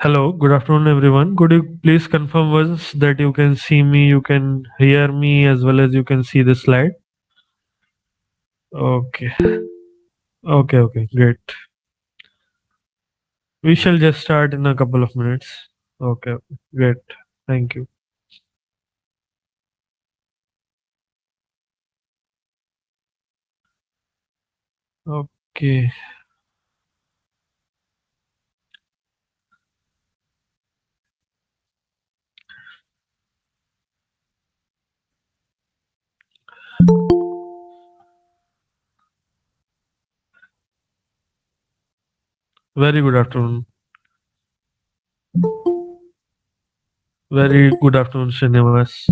Hello, good afternoon, everyone. Could you please confirm once that you can see me, you can hear me, as well as you can see the slide? Okay, okay, great. We shall just start in a couple of minutes. Okay, great. Thank you. Okay, very good afternoon. Very good afternoon, Srinivas.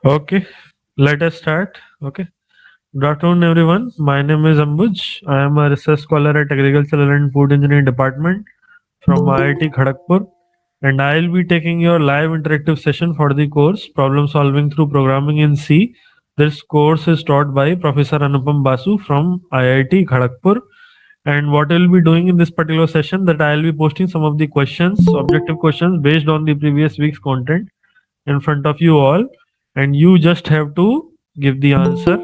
Okay, let us start. Okay. Good afternoon, everyone. My name is Ambuj. I am a research scholar at Agricultural and Food Engineering Department from IIT Kharagpur, and I'll be taking your live interactive session for the course Problem Solving Through Programming in C. This course is taught by Professor Anupam Basu from IIT Kharagpur. And what I'll be doing in this particular session that I'll be posting some of the questions, objective questions based on the previous week's content in front of you all, and you just have to give the answer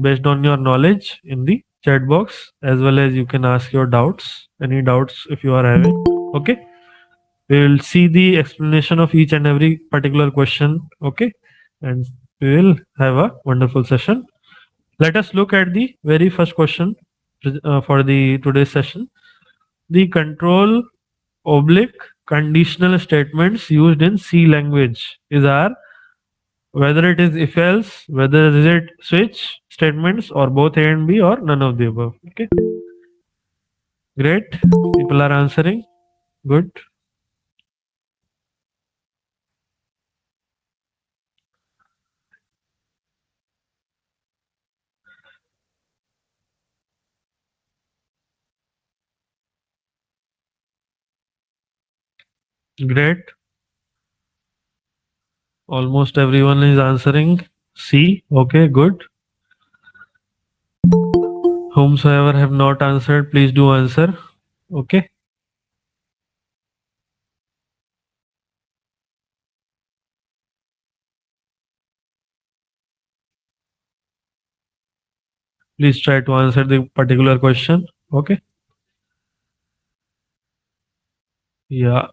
based on your knowledge in the chat box, as well as you can ask your doubts, any doubts if you are having. Okay, we will see the explanation of each and every particular question. Okay, and we will have a wonderful session. Let us look at the very first question for the today's session. The control oblique conditional statements used in C language is our, whether it is if else, whether is it switch statements, or both A and B, or none of the above. Okay, great. People are answering. Good. Great. Almost everyone is answering C. Okay, good. Whomsoever have not answered, please do answer. Okay. Please try to answer the particular question. Okay. Yeah.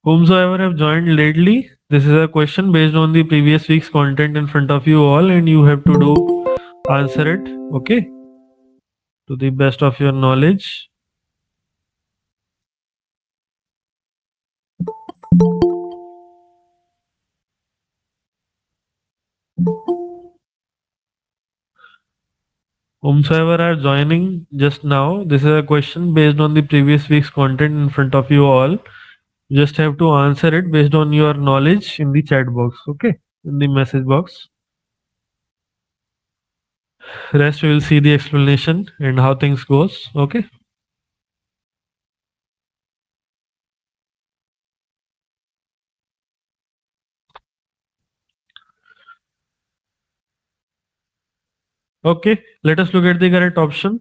Whomsoever have joined lately, this is a question based on the previous week's content in front of you all, and you have to do answer it. Okay. To the best of your knowledge. Whomsoever are joining just now, this is a question based on the previous week's content in front of you all. You just have to answer it based on your knowledge in the chat box, okay? In the message box. Rest we will see the explanation and how things goes. Okay. Okay. Let us look at the correct option.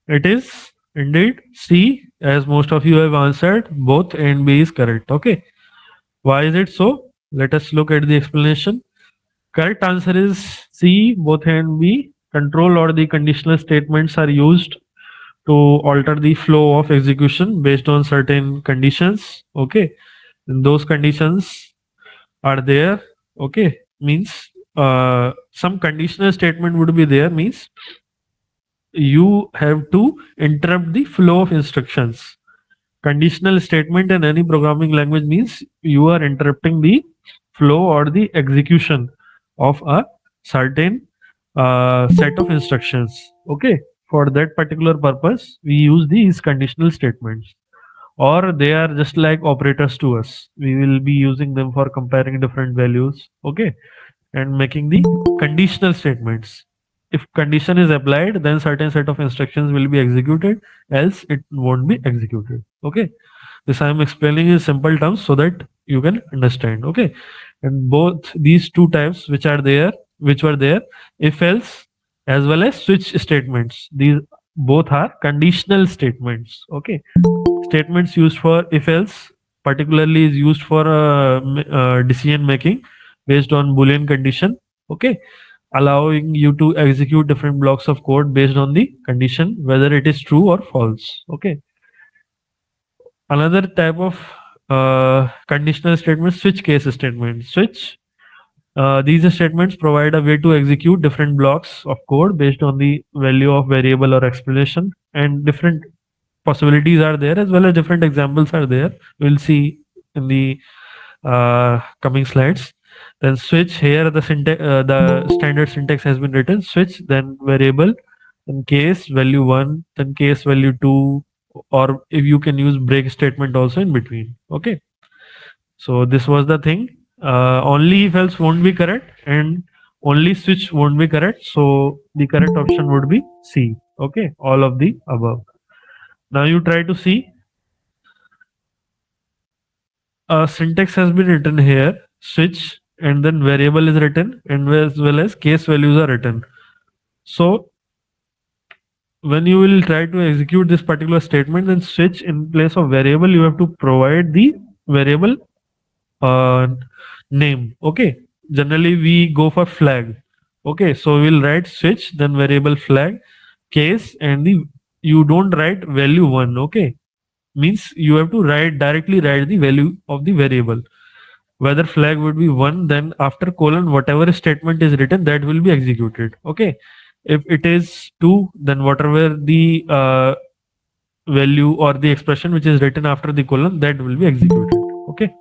It is indeed C, as most of you have answered. Both A and B is correct. Okay. Why is it so? Let us look at the explanation. Correct answer is C, both A and B. Control or the conditional statements are used to alter the flow of execution based on certain conditions. Okay. And those conditions are there. Okay. Means some conditional statement would be there, means you have to interrupt the flow of instructions. Conditional statement in any programming language means you are interrupting the flow or the execution of a certain set of instructions. Okay. For that particular purpose, we use these conditional statements, or they are just like operators to us. We will be using them for comparing different values. Okay. And making the conditional statements. If condition is applied, then certain set of instructions will be executed, else it won't be executed. Okay. This I am explaining in simple terms so that you can understand. Okay. And both these two types which were there, if else as well as switch statements, these both are conditional statements. Okay. Statements used for if else particularly is used for decision making based on Boolean condition. Okay. Allowing you to execute different blocks of code based on the condition whether it is true or false. Okay. Another type of conditional statement, switch case statement. Switch. These statements provide a way to execute different blocks of code based on the value of variable or explanation, and different possibilities are there as well as different examples are there. We'll see in the coming slides. Then switch, here the standard syntax has been written. Switch, then variable, then case value 1, then case value 2, or if you can use break statement also in between. Okay. So this was the thing. Only if else won't be correct, and only switch won't be correct. So the correct option would be C. Okay. All of the above. Now you try to see. Syntax has been written here, switch, and then variable is written, and as well as case values are written. So when you will try to execute this particular statement, then switch, in place of variable you have to provide the variable uh, name. Okay. Generally we go for flag. Okay. So we'll write switch, then variable flag, case, and the you don't write value 1. Okay. Means you have to directly write the value of the variable. Whether flag would be 1, then after colon whatever statement is written, that will be executed. Okay. If it is 2, then whatever the value or the expression which is written after the colon, that will be executed. Okay.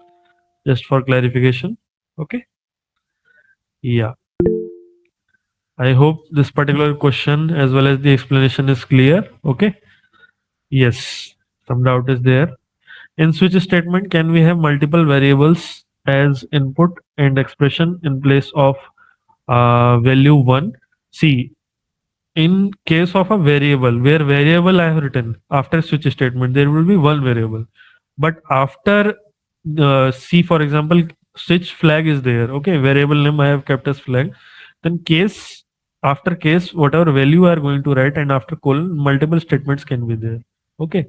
Just for clarification. Okay. Yeah. I hope this particular question as well as the explanation is clear. Okay. Yes. Some doubt is there. In switch statement, can we have multiple variables as input and expression in place of value 1? See, in case of a variable, where variable I have written after switch statement, there will be one variable. But after C, for example, switch flag is there. Okay, variable name I have kept as flag. Then case, after case, whatever value are going to write, and after colon, multiple statements can be there. Okay.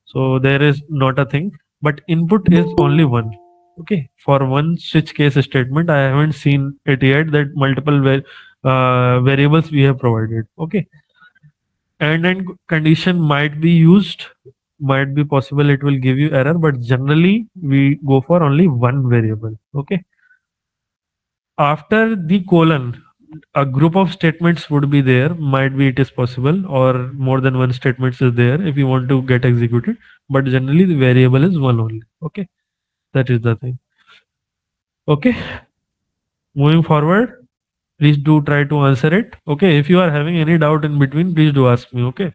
So there is not a thing, but input is only one. Okay, for one switch case statement, I haven't seen it yet that multiple variables we have provided. Okay, and then condition might be used, might be possible it will give you error, but generally we go for only one variable. Okay, after the colon, a group of statements would be there. Might be it is possible, or more than one statements is there if you want to get executed, but generally the variable is one only. Okay, that is the thing. Okay, moving forward, please do try to answer it. Okay, if you are having any doubt in between, please do ask me. Okay,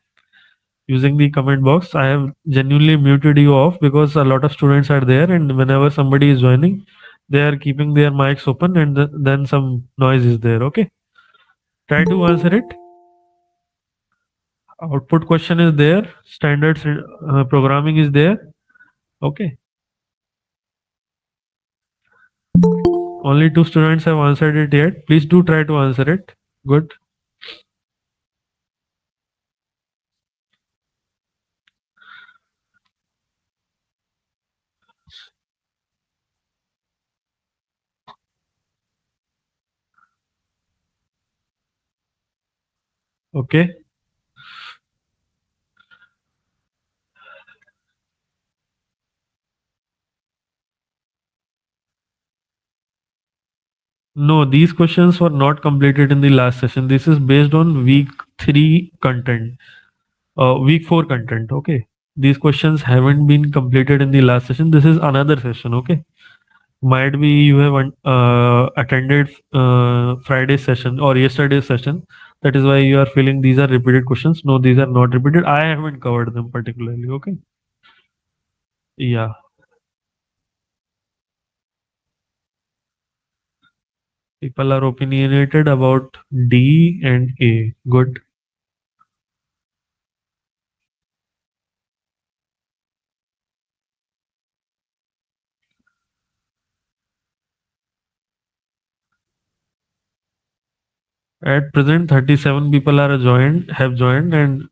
using the comment box. I have genuinely muted you off because a lot of students are there, and whenever somebody is joining, they are keeping their mics open, and then some noise is there. Okay, try to answer it. Output question is there. Standard programming is there. Okay. Only two students have answered it yet. Please do try to answer it. Good. Okay. No, these questions were not completed in the last session. This is based on week 3 content, week 4 content. Okay. These questions haven't been completed in the last session. This is another session. Okay. Might be you have attended Friday's session or yesterday's session. That is why you are feeling these are repeated questions. No, these are not repeated. I haven't covered them particularly. Okay. Yeah. People are opinionated about D and A. Good. At present, 37 people have joined, and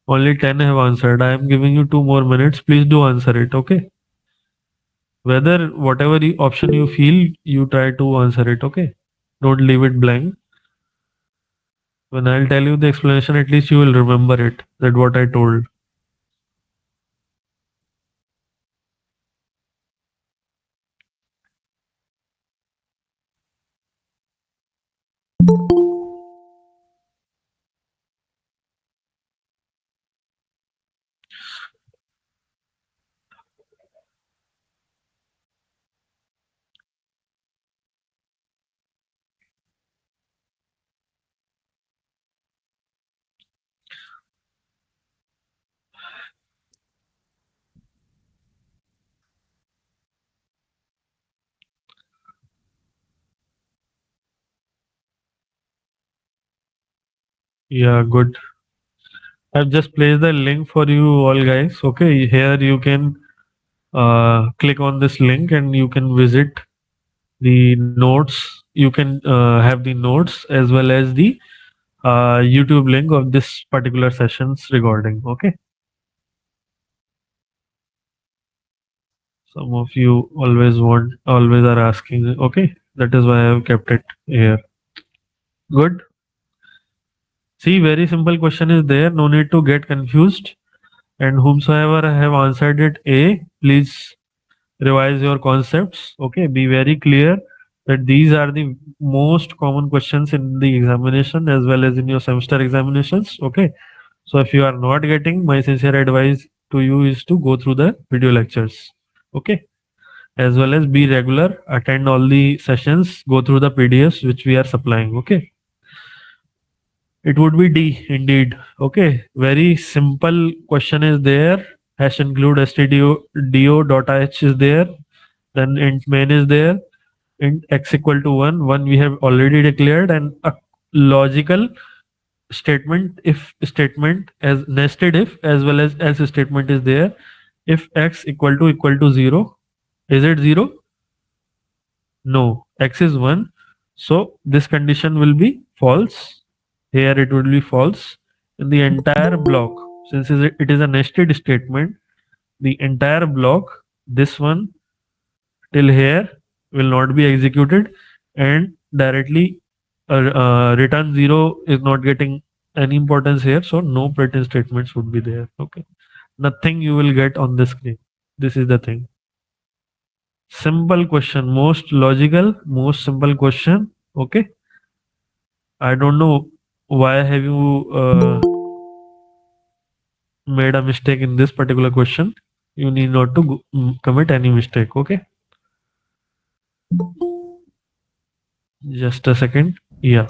only 10 have answered. I am giving you 2 more minutes. Please do answer it. Okay. Whether whatever option you feel, you try to answer it. Okay. Don't leave it blank. When I'll tell you the explanation, at least you will remember it. That what I told. Yeah, good. I've just placed the link for you all guys. Okay, here you can click on this link and you can visit the notes. You can have the notes as well as the YouTube link of this particular session's recording. Okay. Some of you always are asking. Okay. That is why I have kept it here. Good. See, very simple question is there. No need to get confused. And whomsoever have answered it A, please revise your concepts. Okay. Be very clear that these are the most common questions in the examination as well as in your semester examinations. Okay. So if you are not getting, my sincere advice to you is to go through the video lectures. Okay. As well as be regular, attend all the sessions, go through the PDFs which we are supplying. Okay. It would be D indeed. Okay. Very simple question is there. Hash include stdio.h is there. Then int main is there. Int x equal to 1. 1 we have already declared, and a logical statement if statement as nested if as well as else statement is there. If x equal to 0, is it 0? No, x is 1. So this condition will be false. Here it will be false in the entire block. Since it is a nested statement, the entire block, this one till here, will not be executed, and directly return 0 is not getting any importance here. So no print statements would be there. Okay. Nothing you will get on the screen. This is the thing. Simple question, most logical, most simple question. Okay. I don't know why have you made a mistake in this particular question. You need not to commit any mistake. Okay. Just a second. Yeah.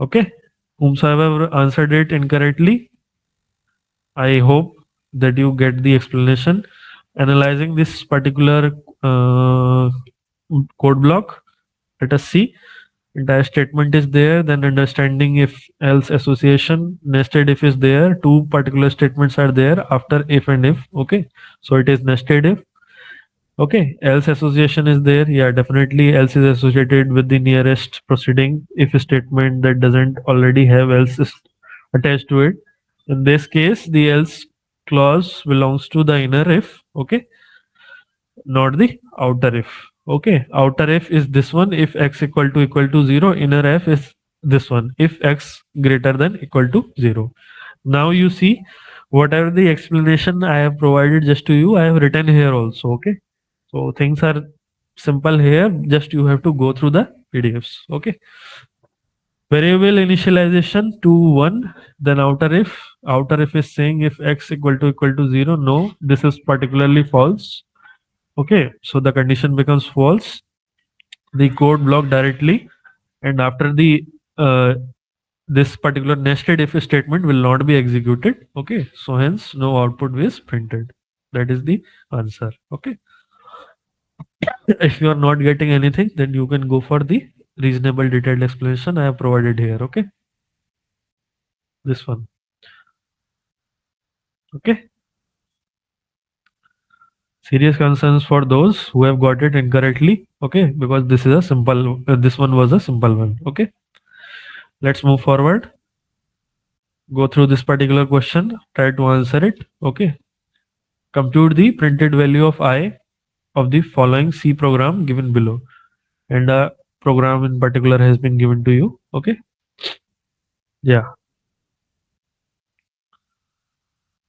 Okay. Whomsoever answered it incorrectly, I hope that you get the explanation. Analyzing this particular code block, let us see. Entire statement is there, then understanding if else association, nested if is there, two particular statements are there after if and if. Okay, so it is nested if. Okay, else association is there. Yeah, definitely else is associated with the nearest proceeding if a statement that doesn't already have else is attached to it. In this case, the else clause belongs to the inner if. Okay, not the outer if. Okay, outer if is this one if x equal to 0. Inner if is this one if x greater than equal to 0. Now you see whatever the explanation I have provided just to you, I have written here also. Okay, so things are simple here, just you have to go through the PDFs. Okay, variable initialization to 1, then outer if is saying if x equal to 0. No, this is particularly false. Okay, so the condition becomes false. The code block directly, and after the uh, this particular nested if statement will not be executed. Okay, so hence no output is printed. That is the answer. Okay, if you are not getting anything, then you can go for the reasonable detailed explanation I have provided here. Okay, this one. Okay, serious concerns for those who have got it incorrectly. Okay, because this is a simple this one was a simple one. Okay, let's move forward, go through this particular question, try to answer it. Okay, compute the printed value of I of the following C program given below, and a program in particular has been given to you. Okay, yeah,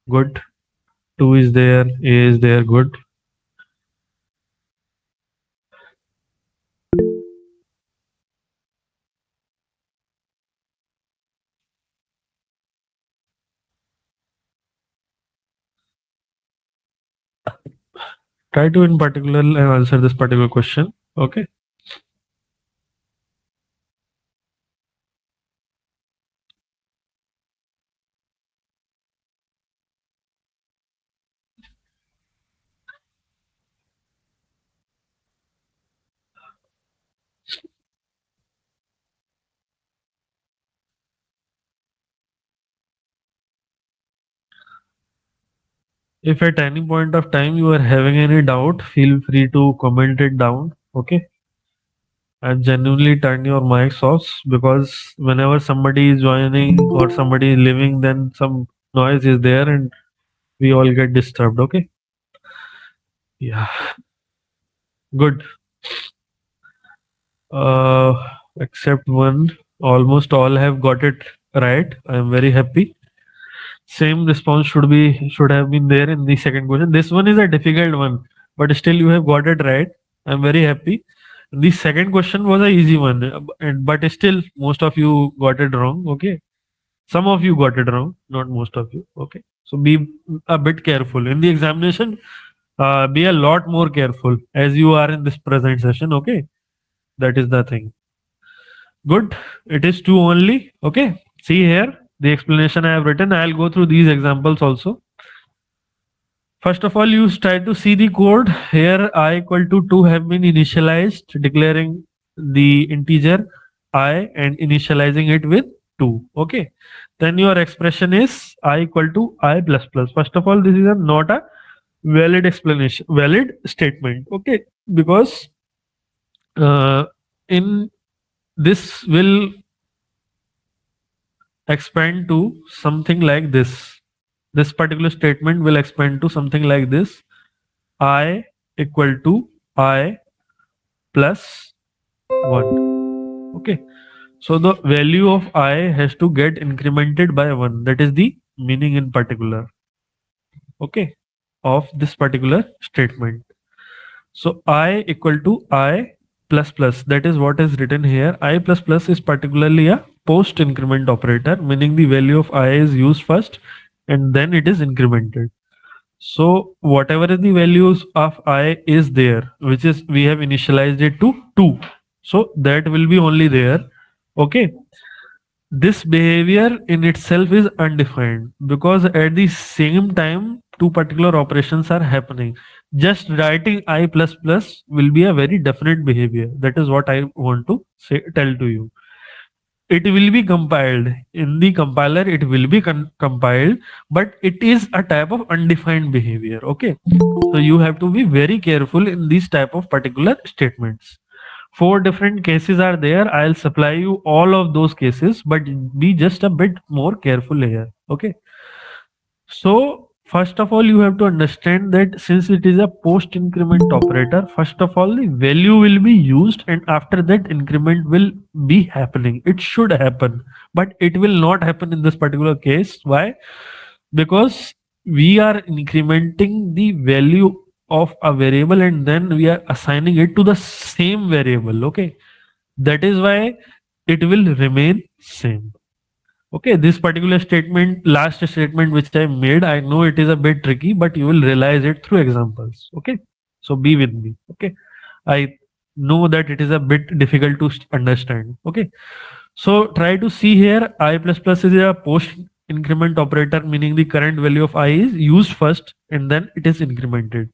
good. 2 is there, A is there, good. Try to in particular answer this particular question. Okay, if at any point of time you are having any doubt, feel free to comment it down. Okay, and genuinely turn your mics off, because whenever somebody is joining or somebody is leaving, then some noise is there and we all get disturbed. Okay, yeah, good. uh except one, almost all have got it right. I am very happy. Same response should have been there in the second question. This one is a difficult one, but still you have got it right. I'm very happy. The second question was a easy one, and but still most of you got it wrong. Okay, some of you got it wrong, not most of you. Okay, so be a bit careful in the examination. Be a lot more careful as you are in this present session. Okay, that is the thing. Good. It is two only. Okay. See here the explanation I have written. I'll go through these examples also. First of all, you try to see the code. Here I equal to 2 have been initialized, declaring the integer I and initializing it with 2. Okay. Then your expression is I equal to I plus plus. First of all, this is not a valid explanation, valid statement. Okay. Because in this will expand to something like this. This particular statement will expand to something like this. I equal to I plus 1. Okay. So the value of I has to get incremented by 1. That is the meaning in particular. Okay. Of this particular statement. So I equal to I plus plus. That is what is written here. I plus plus is particularly a post increment operator, meaning the value of I is used first and then it is incremented. So whatever is the values of I is there, which is we have initialized it to 2. So that will be only there. Okay. This behavior in itself is undefined because at the same time two particular operations are happening. Just writing I plus plus will be a very definite behavior. That is what I want to say tell to you. It will be compiled in the compiler, it will be compiled, but it is a type of undefined behavior. Okay, so you have to be very careful in these type of particular statements. Four different cases are there. I'll supply you all of those cases, but be just a bit more careful here. Okay, so first of all, you have to understand that since it is a post increment operator, first of all, the value will be used and after that increment will be happening. It should happen, but it will not happen in this particular case. Why? Because we are incrementing the value of a variable and then we are assigning it to the same variable. Okay. That is why it will remain same. Okay, this particular statement, last statement which I made, I know it is a bit tricky, but you will realize it through examples. Okay, so be with me. Okay, I know that it is a bit difficult to understand. Okay, so try to see here. I plus plus is a post increment operator, meaning the current value of I is used first and then it is incremented.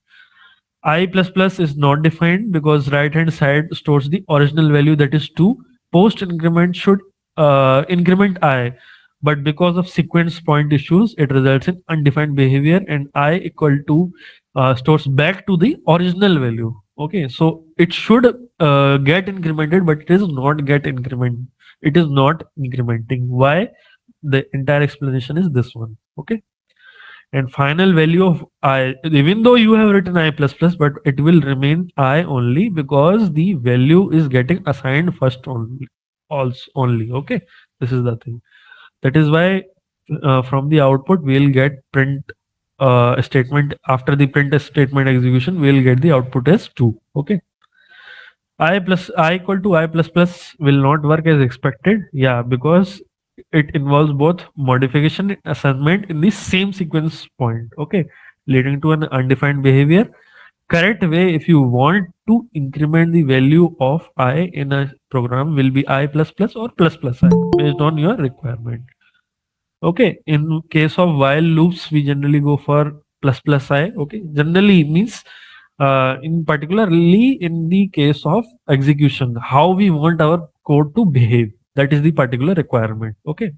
I plus plus is not defined because right hand side stores the original value, that is 2. Post increment should increment I, but because of sequence point issues it results in undefined behavior and I equal to stores back to the original value. Okay, so it should get incremented but it is not get increment, it is not incrementing. Why? The entire explanation is this one. Okay, and final value of I, even though you have written I plus plus, but it will remain I only because the value is getting assigned first only, also only. Okay, this is the thing. That is why from the output we'll get print statement. After the print statement execution we'll get the output as 2. Okay, I plus I equal to I plus plus will not work as expected. Yeah, because it involves both modification and assignment in the same sequence point. Okay, leading to an undefined behavior. Correct way, if you want to increment the value of I in a program, will be I plus plus or plus plus I based on your requirement. Okay, in case of while loops, we generally go for plus plus I. Okay, generally means in particularly in the case of execution, how we want our code to behave. That is the particular requirement. Okay,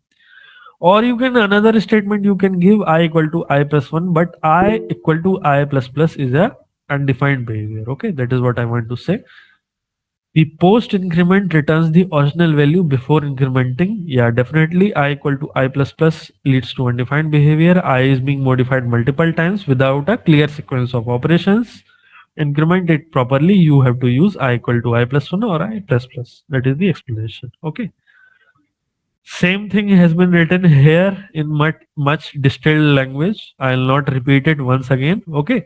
or you can another statement you can give I equal to I plus one, but I equal to I plus plus is a undefined behavior. Okay, that is what I want to say. The post increment returns the original value before incrementing. Yeah, definitely I equal to I plus plus leads to undefined behavior. I is being modified multiple times without a clear sequence of operations. Increment it properly, you have to use I equal to I plus 1 or I plus plus. That is the explanation. Okay. Same thing has been written here in much distilled language. I'll not repeat it once again. Okay.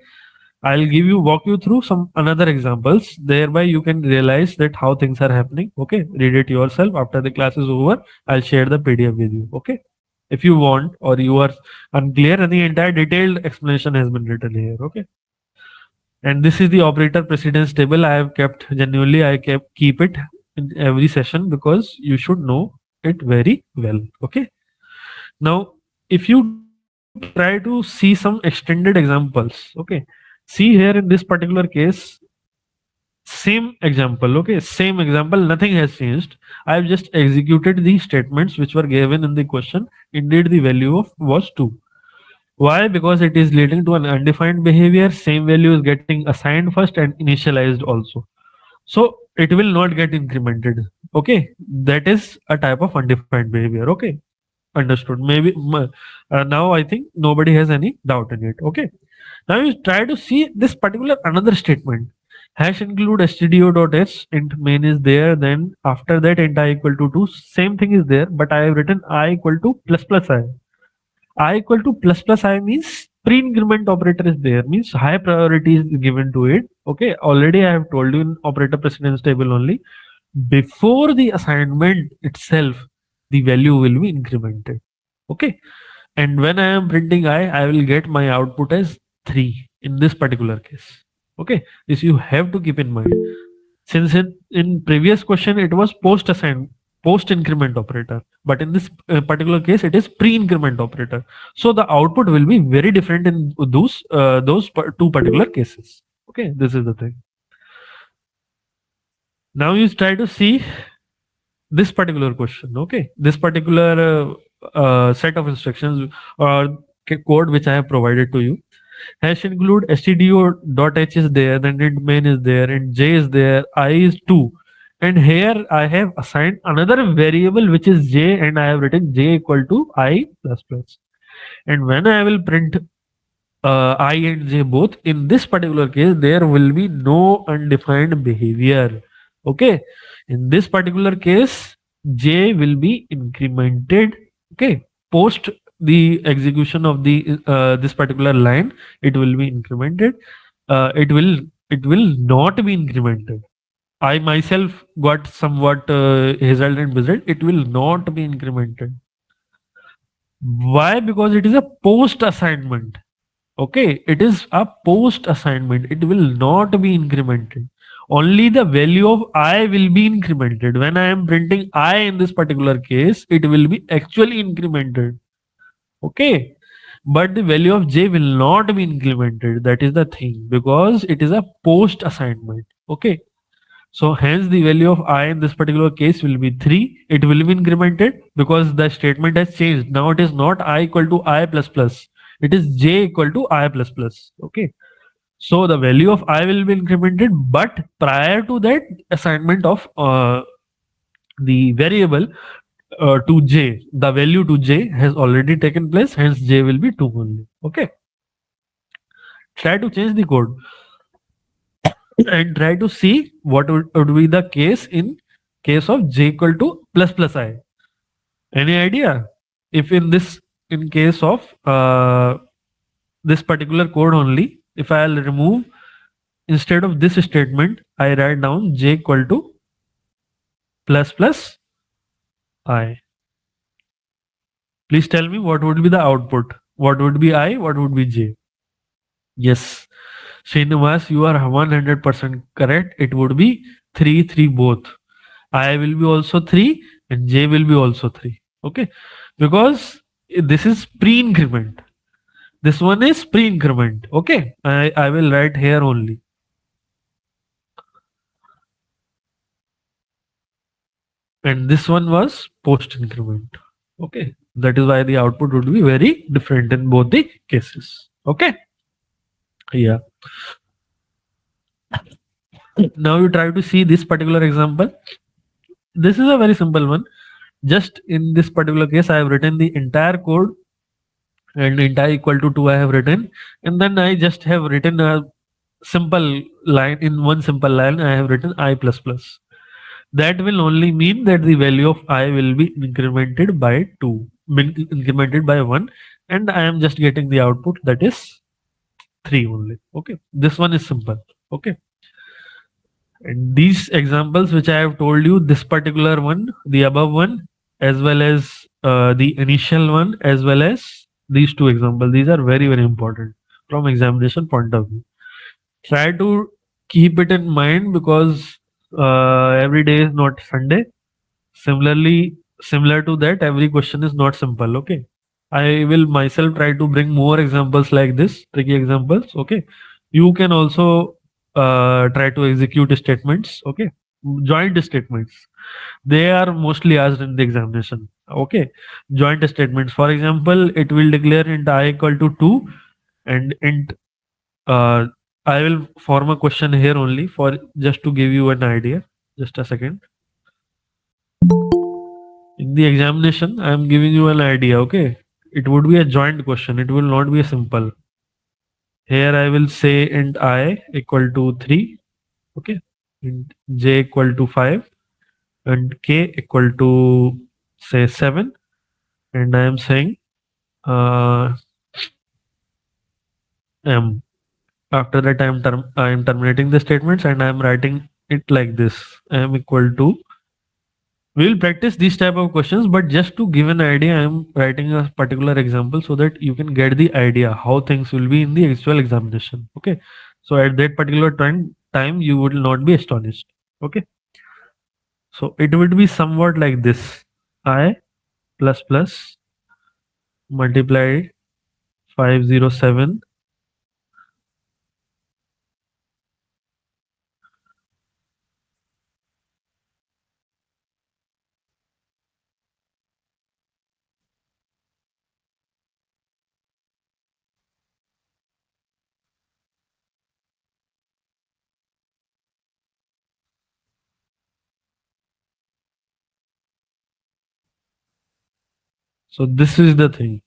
I'll walk you through some another examples. Thereby you can realize that how things are happening. Okay. Read it yourself. After the class is over, I'll share the PDF with you. Okay. If you want or you are unclear and the entire detailed explanation has been written here. Okay. And this is the operator precedence table. I have kept genuinely, I kept keep it in every session because you should know it very well. Okay. Now, if you try to see some extended examples, okay, see here in this particular case, same example, okay, same example, nothing has changed. I have just executed the statements which were given in the question. Indeed, the value of was 2. Why? Because it is leading to an undefined behavior. Same value is getting assigned first and initialized also. So it will not get incremented. Okay, that is a type of undefined behavior. Okay, understood. Maybe now I think nobody has any doubt in it. Okay. Now you try to see this particular another statement. Hash include stdio.h int main is there. Then after that int I equal to 2. Same thing is there, but I have written I equal to plus plus I. I equal to plus plus I means pre-increment operator is there, means high priority is given to it. Okay, already I have told you in operator precedence table only. Before the assignment itself, the value will be incremented. Okay, and when I am printing I will get my output as 3 in this particular case. Okay, this you have to keep in mind. Since in previous question it was post increment operator. but in this particular case it is pre-increment operator. So the output will be very different in two particular cases. Okay, this is the thing. Now you try to see this particular question. Okay, this particular set of instructions or code which I have provided to you. Hash include stdio.h is there, then int main is there, and j is there, I is 2. And here I have assigned another variable which is j, and I have written j equal to I plus plus. And when I will print I and j both, in this particular case, there will be no undefined behavior. Okay. In this particular case, j will be incremented. Okay. Post the execution of the this particular line, it will be incremented. It will not be incremented. I myself got somewhat hazeled and buzzed. It will not be incremented. Why? Because it is a post assignment. Okay, it is a post assignment. It will not be incremented. Only the value of I will be incremented. When I am printing I in this particular case, it will be actually incremented. Okay, but the value of j will not be incremented. That is the thing, because it is a post assignment. Okay, so hence the value of I in this particular case will be 3. It will be incremented because the statement has changed. Now it is not I equal to I plus plus. It is j equal to I plus plus. Okay. So the value of I will be incremented, but prior to that assignment of the variable to j, the value to j has already taken place. Hence j will be 2 only. Okay. Try to change the code and try to see what would be the case in case of j equal to plus plus I. Any idea? If in case of this particular code only, if I'll remove, instead of this statement, I write down j equal to plus plus I. Please tell me what would be the output. What would be I? What would be j? Yes, Srinivas, you are 100% correct. It would be 3, 3 both. I will be also 3 and j will be also 3. Okay, because this is pre-increment. This one is pre-increment. Okay, I will write here only. And this one was post-increment. Okay, that is why the output would be very different in both the cases. Okay, yeah. Now you try to see this particular example. This is a very simple one. Just in this particular case, I have written the entire code, and int I equal to 2 I have written, and then I just have written a simple line. In one simple line I have written I plus plus. That will only mean that the value of I will be incremented by 2, incremented by 1, and I am just getting the output, that is 3 only. Okay, this one is simple. Okay, and these examples which I have told you, this particular one, the above one, as well as the initial one, as well as these two examples, these are very, very important from examination point of view. Try to keep it in mind, because every day is not Sunday. Similar to that, every question is not simple. Okay, I will myself try to bring more examples like this, tricky examples. Okay, you can also try to execute statements. Okay, joint statements, they are mostly asked in the examination. Okay, joint statements, for example, it will declare int I equal to 2, and int uh, I will form a question here only for just to give you an idea. Just a second. In the examination, I am giving you an idea. Okay, it would be a joint question. It will not be a simple. Here I will say int I equal to 3. Okay, int j equal to 5, and k equal to say 7, and I am saying m. After that, I am terminating the statements, and I am writing it like this: m equal to. We will practice these type of questions, but just to give an idea, I am writing a particular example so that you can get the idea how things will be in the actual examination. Okay, so at that particular time you will not be astonished. Okay, so it would be somewhat like this: I plus plus multiply 507. So this is the thing.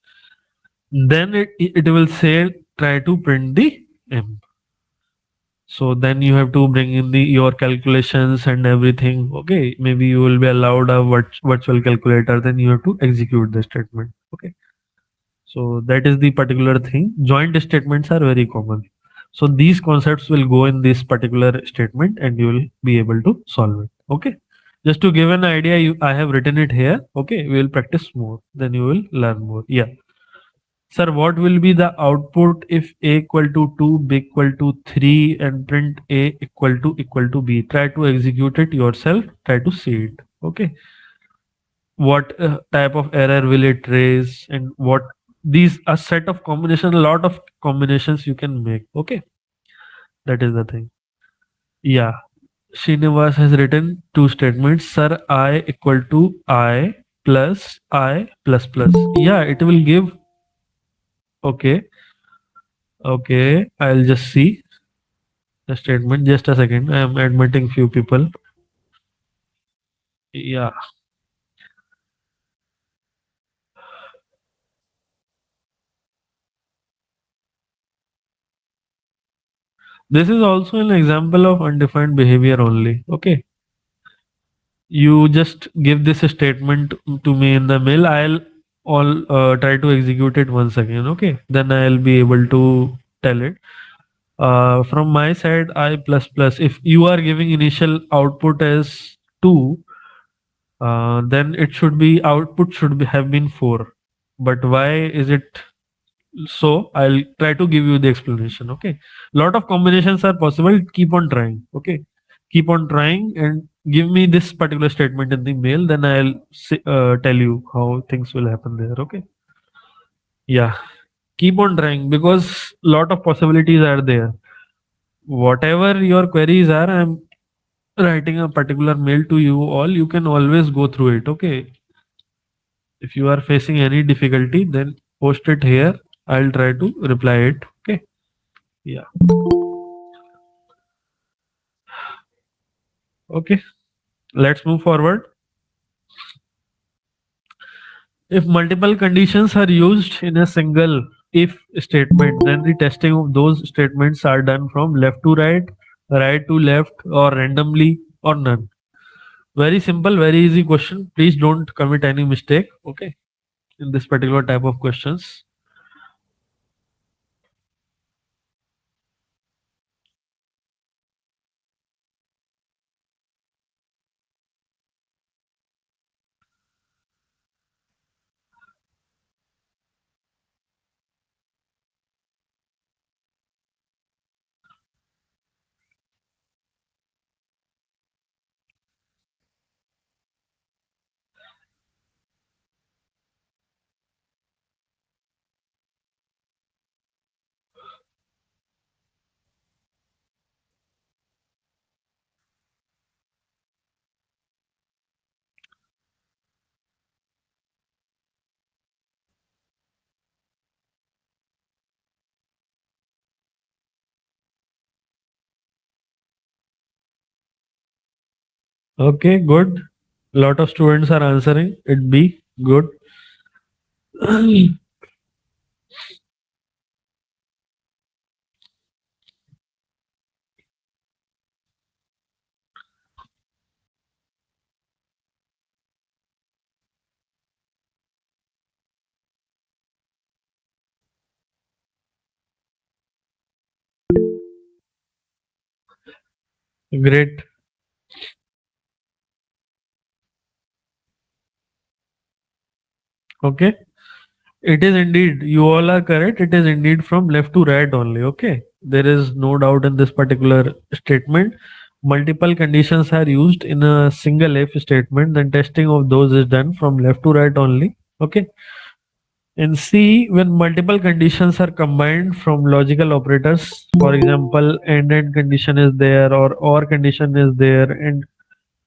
Then it will say try to print the M. So then you have to bring in the your calculations and everything. Okay, maybe you will be allowed a virtual calculator. Then you have to execute the statement. Okay, so that is the particular thing. Joint statements are very common. So these concepts will go in this particular statement, and you will be able to solve it. Okay, just to give an idea, I have written it here. Okay, we will practice more. Then you will learn more. Yeah. Sir, what will be the output if A equal to 2, B equal to 3 and print A equal to B? Try to execute it yourself. Try to see it. Okay. What type of error will it raise, and what these a set of combination, a lot of combinations you can make. Okay. That is the thing. Yeah. Srinivas has written two statements. Sir, I equal to I plus I plus plus. Yeah, it will give. Okay. Okay. I'll just see the statement. Just a second. I am admitting few people. Yeah. This is also an example of undefined behavior only. Okay. You just give this statement to me in the mail. I'll all try to execute it once again. Okay. Then I'll be able to tell it. From my side, I plus plus. If you are giving initial output as 2, then it should be output should be have been 4. But why is it so? I'll try to give you the explanation. Okay, lot of combinations are possible. Keep on trying. Okay, keep on trying and give me this particular statement in the mail. Then I'll tell you how things will happen there. Okay, yeah, keep on trying because lot of possibilities are there. Whatever your queries are, I'm writing a particular mail to you all. You can always go through it. Okay, if you are facing any difficulty, then post it here. I'll try to reply it. Okay, yeah. Okay, let's move forward. If multiple conditions are used in a single if statement, then the testing of those statements are done from left to right, right to left, or randomly, or none. Very simple, very easy question. Please don't commit any mistake. Okay, in this particular type of questions. Okay, good. Lot of students are answering. It be good. Great. Okay. It is indeed, you all are correct. It is indeed from left to right only. Okay. There is no doubt in this particular statement. Multiple conditions are used in a single if statement. Then testing of those is done from left to right only. Okay. In C, when multiple conditions are combined from logical operators, for example, and condition is there or condition is there, and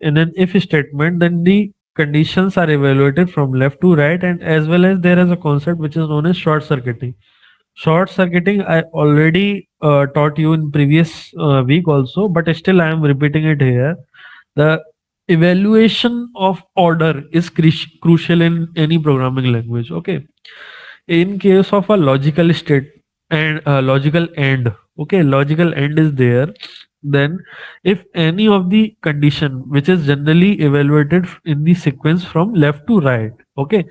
in an if statement, then the conditions are evaluated from left to right, and as well as there is a concept which is known as short circuiting. Short circuiting I already taught you in previous week also, but still I am repeating it here. The evaluation of order is crucial in any programming language. Okay, in case of a logical state and logical end, okay, logical end is there, then if any of the condition which is generally evaluated in the sequence from left to right, okay,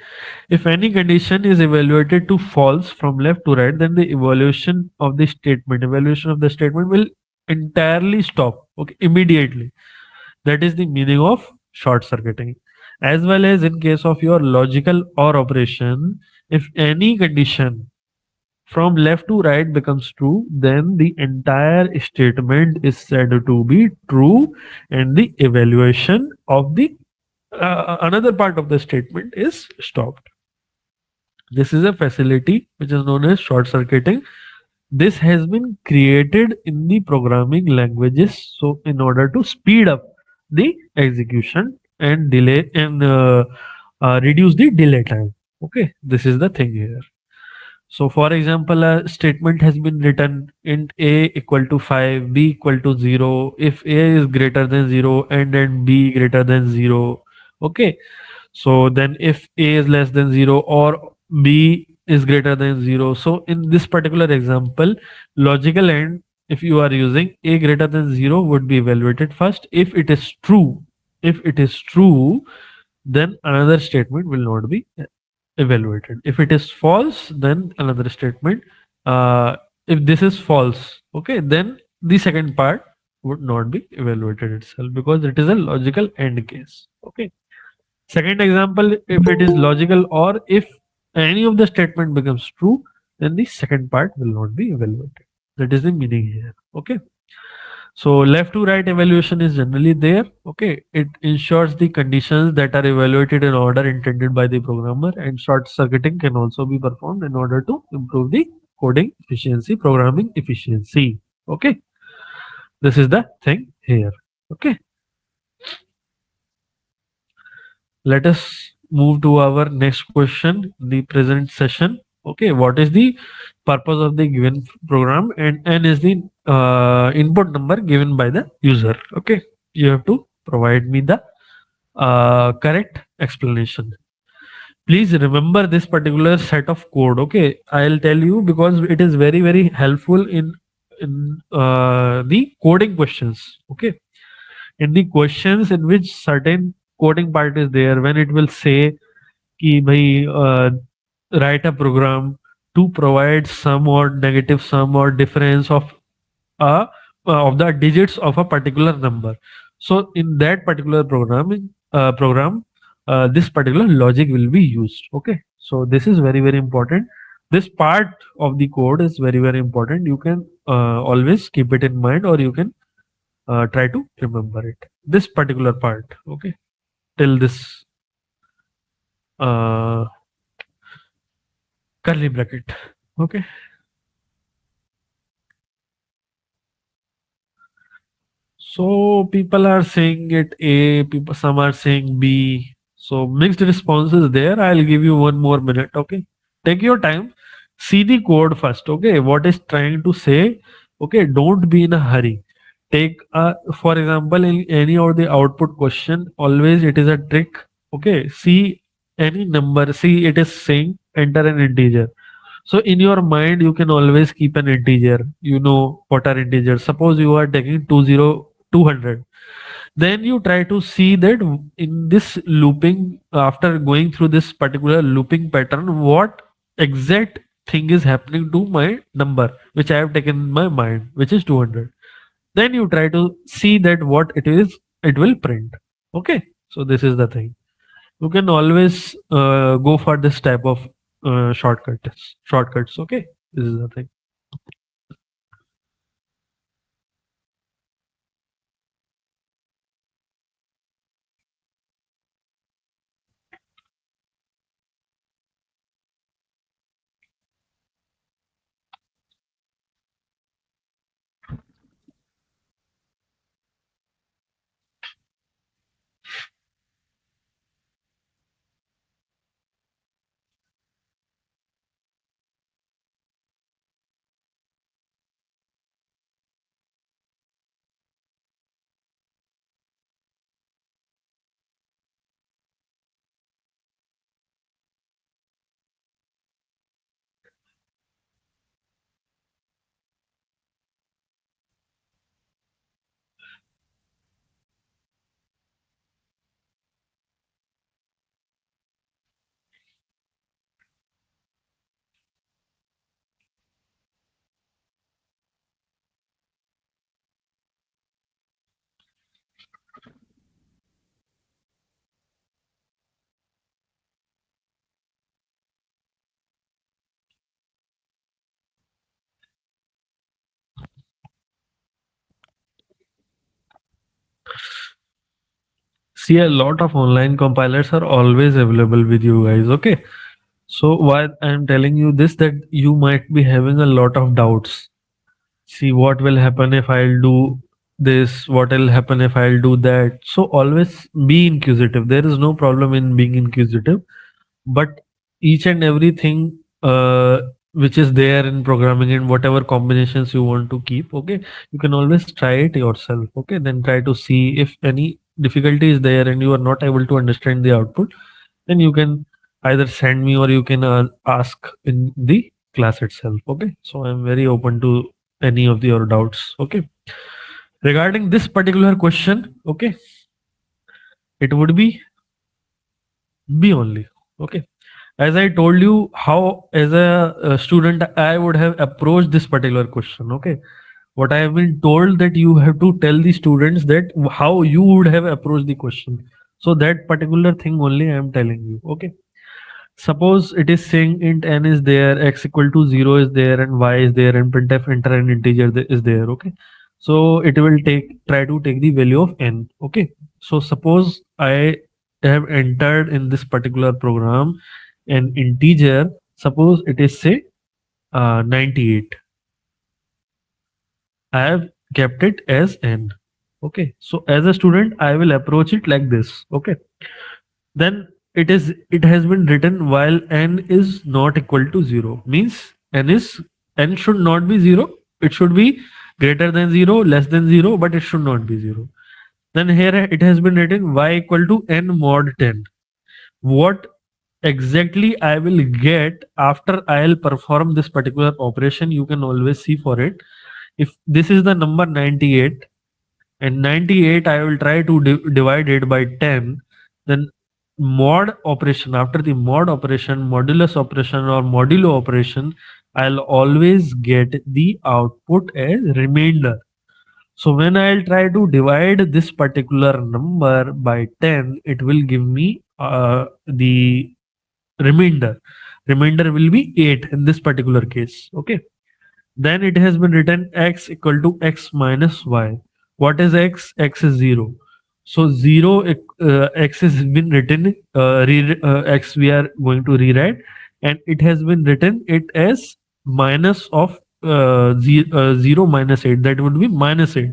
if any condition is evaluated to false from left to right, then the evaluation of the statement will entirely stop, okay, immediately. That is the meaning of short circuiting. As well as in case of your logical or operation, if any condition from left to right becomes true, then the entire statement is said to be true, and the evaluation of the another part of the statement is stopped. This is a facility which is known as short circuiting. This has been created in the programming languages so in order to speed up the execution and delay and reduce the delay time. Okay, this is the thing here. So for example, a statement has been written int a equal to 5, b equal to 0, if a is greater than 0 and then b greater than 0. Okay, so then if a is less than 0 or b is greater than 0. So in this particular example, logical end, if you are using a greater than 0 would be evaluated first. If it is true, then another statement will not be evaluated. If it is false, then another statement. If this is false, okay, then the second part would not be evaluated itself because it is a logical end case. Okay. Second example, if it is logical or if any of the statement becomes true, then the second part will not be evaluated. That is the meaning here. Okay. So left to right evaluation is generally there. Okay. It ensures the conditions that are evaluated in order intended by the programmer, and short circuiting can also be performed in order to improve the coding efficiency, programming efficiency. Okay. This is the thing here. Okay. Let us move to our next question, the present session. Okay, what is the purpose of the given program, and n is the input number given by the user. Okay, you have to provide me the correct explanation. Please remember this particular set of code. Okay, I'll tell you because it is very helpful in the coding questions. Okay, in the questions in which certain coding part is there, when it will say कि भाई write a program to provide sum or negative sum or difference a of the digits of a particular number. So in that particular program, this particular logic will be used. Okay, so this is very important. This part of the code is very important. You can always keep it in mind, or you can try to remember it. This particular part. Okay, till this uh, curly bracket. Okay. So people are saying it A, people some are saying B. So mixed responses there. I'll give you 1 more minute. Okay. Take your time. See the code first. Okay. What is trying to say? Okay. Don't be in a hurry. Take for example, in any of the output question, always it is a trick. Okay. See any number. See it is saying enter an integer. So in your mind, you can always keep an integer. You know what are integers. Suppose you are taking 200. Then you try to see that in this looping, after going through this particular looping pattern, what exact thing is happening to my number, which I have taken in my mind, which is 200. Then you try to see that what it is, it will print. Okay. So this is the thing. You can always go for this type of shortcuts. Okay, this is the thing. See, a lot of online compilers are always available with you guys. Okay. So why I'm telling you this, that you might be having a lot of doubts. See, what will happen if I'll do this? What will happen if I'll do that? So always be inquisitive. There is no problem in being inquisitive, but each and everything which is there in programming and whatever combinations you want to keep, okay, you can always try it yourself. Okay, then try to see if any difficulty is there and you are not able to understand the output, then you can either send me or you can ask in the class itself. Okay, so I'm very open to any of your doubts. Okay, regarding this particular question, okay, it would be B only. Okay, as I told you how as a student I would have approached this particular question. Okay, what I have been told that you have to tell the students that how you would have approached the question. So that particular thing only I am telling you. Okay, suppose it is saying int n is there, x equal to 0 is there, and y is there, and printf enter an integer is there. Okay, so it will try to take the value of n. Okay, so suppose I have entered in this particular program an integer. Suppose it is say 98. I have kept it as n. Okay, so as a student I will approach it like this. Okay, then it has been written while n is not equal to 0, means n should not be 0, it should be greater than 0, less than 0, but it should not be 0. Then here it has been written y equal to n mod 10. What exactly I will get after I'll perform this particular operation, you can always see for it. If this is the number 98 and 98 I will try to divide it by 10, then mod operation, after the mod operation, modulus operation or modulo operation, I'll always get the output as remainder. So when I'll try to divide this particular number by 10, it will give me the remainder. Remainder will be 8 in this particular case. Okay, then it has been written x equal to x minus y. What is x? X is 0. So 0 x has been written, x we are going to rewrite, and it has been written it as minus of 0 minus 8. That would be minus 8.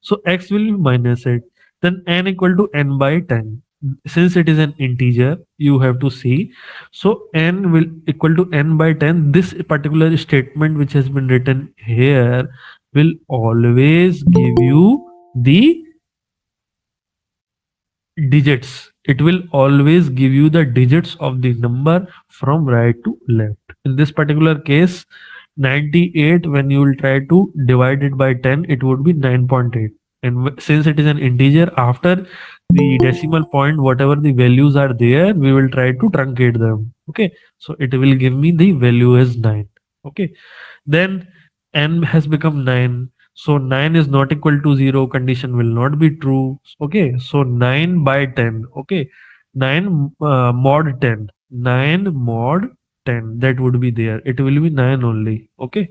So x will be minus 8. Then n equal to n by 10. Since it is an integer, you have to see. So n will equal to n by 10. This particular statement which has been written here will always give you the digits. It will always give you the digits of the number from right to left. In this particular case, 98, when you will try to divide it by 10, it would be 9.8. And since it is an integer, after the decimal point, whatever the values are there, we will try to truncate them. Okay, so it will give me the value as 9. Okay, then n has become 9. So 9 is not equal to 0, condition will not be true. Okay, so 9 by 10. Okay, 9 mod 10. 9 mod 10, that would be there. It will be 9 only. Okay,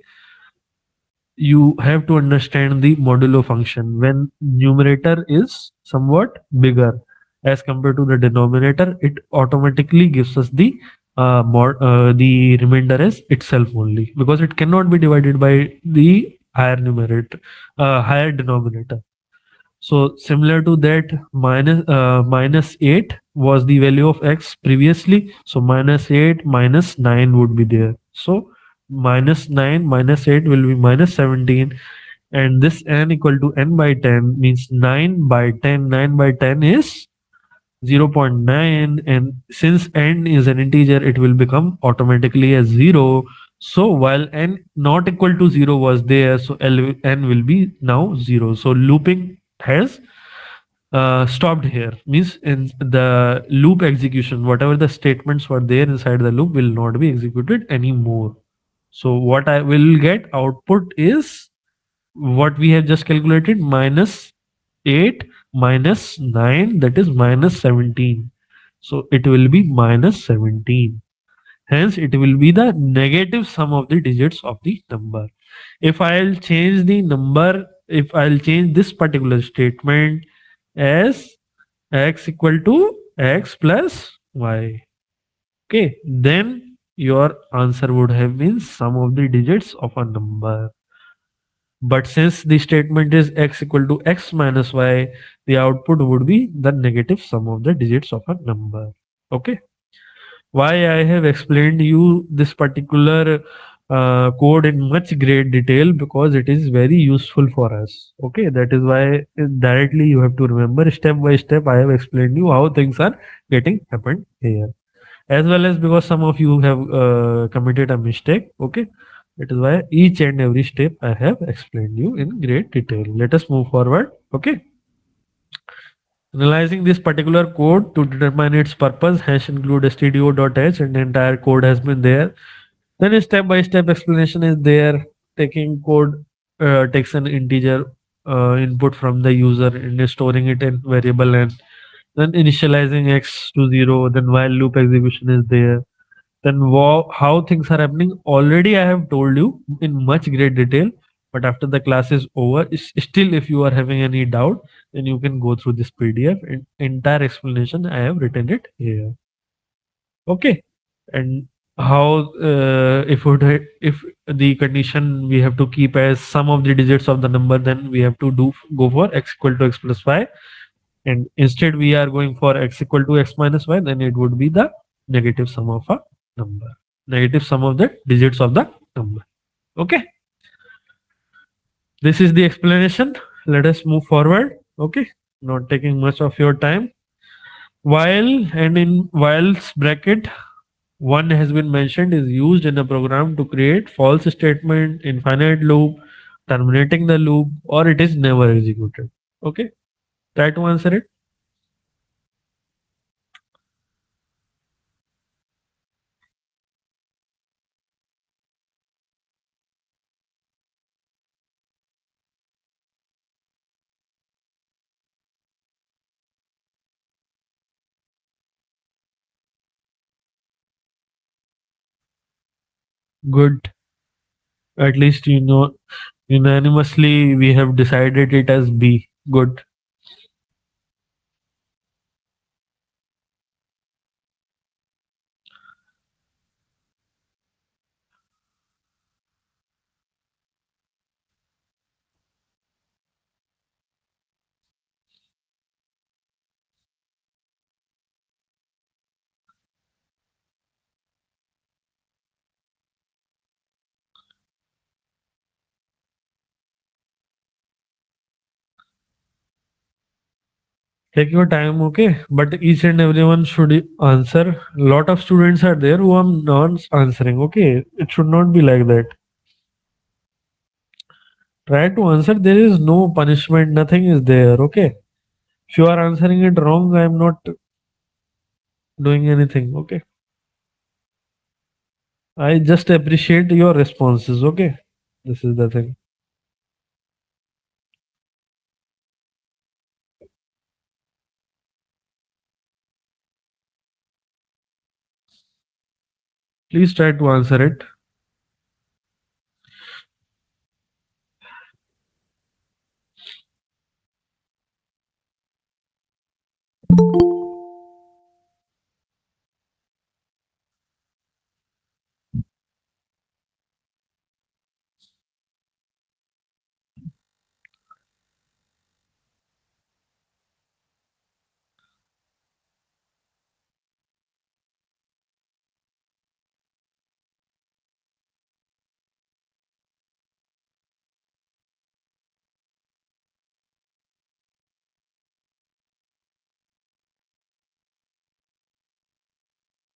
you have to understand the modulo function. When numerator is somewhat bigger as compared to the denominator, it automatically gives us the remainder as itself only, because it cannot be divided by the higher numerator, higher denominator. So similar to that, minus 8 was the value of x previously. So minus 8 minus 9 would be there. So minus 9 minus 8 will be minus 17. And this n equal to n by 10 means 9 by 10. 9 by 10 is 0.9. And since n is an integer, it will become automatically as 0. So while n not equal to 0 was there, so n will be now 0. So looping has stopped here, means in the loop execution, whatever the statements were there inside the loop will not be executed anymore. So what I will get output is what we have just calculated, minus 8 minus 9, that is minus 17. So it will be minus 17. Hence it will be the negative sum of the digits of the number. If I'll change the number, if I'll change this particular statement as x equal to x plus y. Okay, then your answer would have been sum of the digits of a number. But since the statement is x equal to x minus y, the output would be the negative sum of the digits of a number. Okay. Why I have explained you this particular code in much great detail, because it is very useful for us. Okay, that is why directly you have to remember step by step. I have explained you how things are getting happened here, as well as because some of you have committed a mistake. Okay, that is why each and every step I have explained you in great detail. Let us move forward. Okay. Analyzing this particular code to determine its purpose, hash include stdio.h, and the entire code has been there. Then a step-by-step explanation is there. Taking code takes an integer input from the user and is storing it in variable n. Then initializing x to 0. Then while loop execution is there. Then how things are happening already I have told you in much great detail. But after the class is over, still if you are having any doubt, then you can go through this PDF and entire explanation I have written it here. Okay. And how if the condition we have to keep as sum of the digits of the number, then we have to go for x equal to x plus y, and instead we are going for x equal to x minus y, then it would be the negative sum of a number, negative sum of the digits of the number. Okay, this is the explanation. Let us move forward. Okay, not taking much of your time. While and in while's bracket, one has been mentioned is used in a program to create false statement, infinite loop, terminating the loop, or it is never executed. Okay, try to answer it. Good. At least you know unanimously we have decided it as B. Good. Take your time, okay? But each and everyone should answer. Lot of students are there who are not answering, okay? It should not be like that. Try to answer. There is no punishment, nothing is there, okay? If you are answering it wrong, I am not doing anything, okay? I just appreciate your responses, okay? This is the thing. Please try to answer it.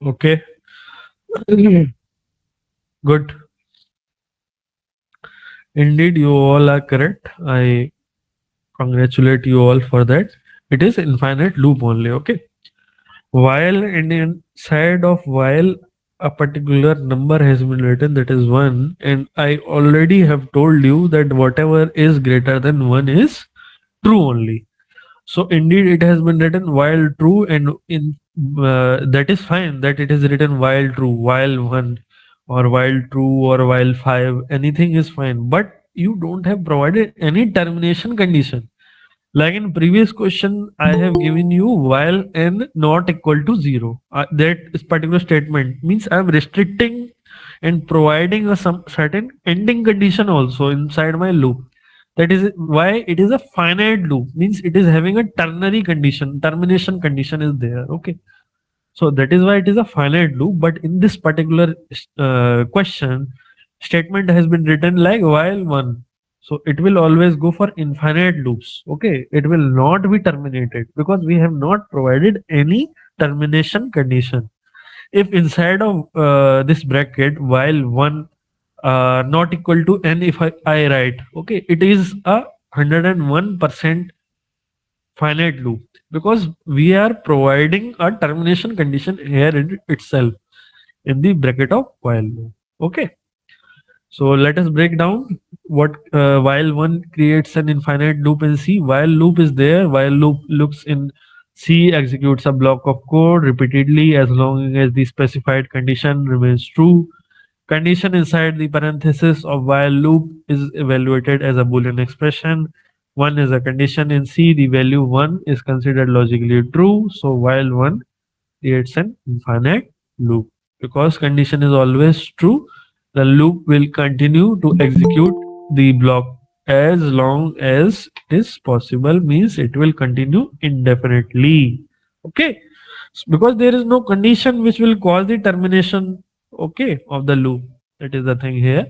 Okay. Good. Indeed, you all are correct. I congratulate you all for that. It is infinite loop only, okay? While and inside of while a particular number has been written, that is 1, and I already have told you that whatever is greater than 1 is true only. So indeed it has been written while true, and in that is fine that it is written while true, while 1, or while true, or while 5, anything is fine, but you don't have provided any termination condition. Like in previous question, I have given you while n not equal to 0. That is particular statement means I am restricting and providing a some certain ending condition also inside my loop. That is why it is a finite loop, means it is having a ternary condition, termination condition is there. Okay. So that is why it is a finite loop. But in this particular question, statement has been written like while one. So it will always go for infinite loops. Okay. It will not be terminated because we have not provided any termination condition. If inside of this bracket while one not equal to n, if I write, okay, it is a 101% finite loop because we are providing a termination condition here in itself in the bracket of while loop. Okay, so let us break down what while one creates an infinite loop in C. While loop is there, while loop looks in C executes a block of code repeatedly as long as the specified condition remains true. Condition inside the parenthesis of while loop is evaluated as a Boolean expression. One is a condition in C. The value 1 is considered logically true. So while 1 creates an infinite loop. Because condition is always true, the loop will continue to execute the block as long as it is possible, means it will continue indefinitely. Okay, because there is no condition which will cause the termination, okay, of the loop. That is the thing here.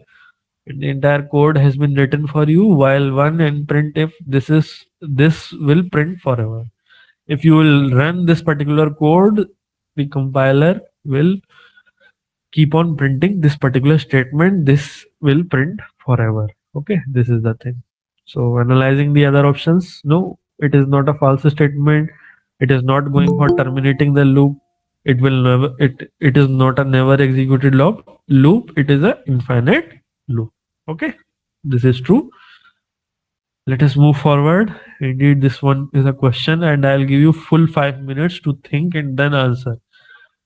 And the entire code has been written for you while one and print if this will print forever. If you will run this particular code, the compiler will keep on printing this particular statement. This will print forever. Okay, this is the thing. So analyzing the other options, no, it is not a false statement. It is not going for terminating the loop. It will never. It is not a never executed loop. Loop. It is a infinite loop. Okay, this is true. Let us move forward. Indeed, this one is a question, and I'll give you full 5 minutes to think and then answer.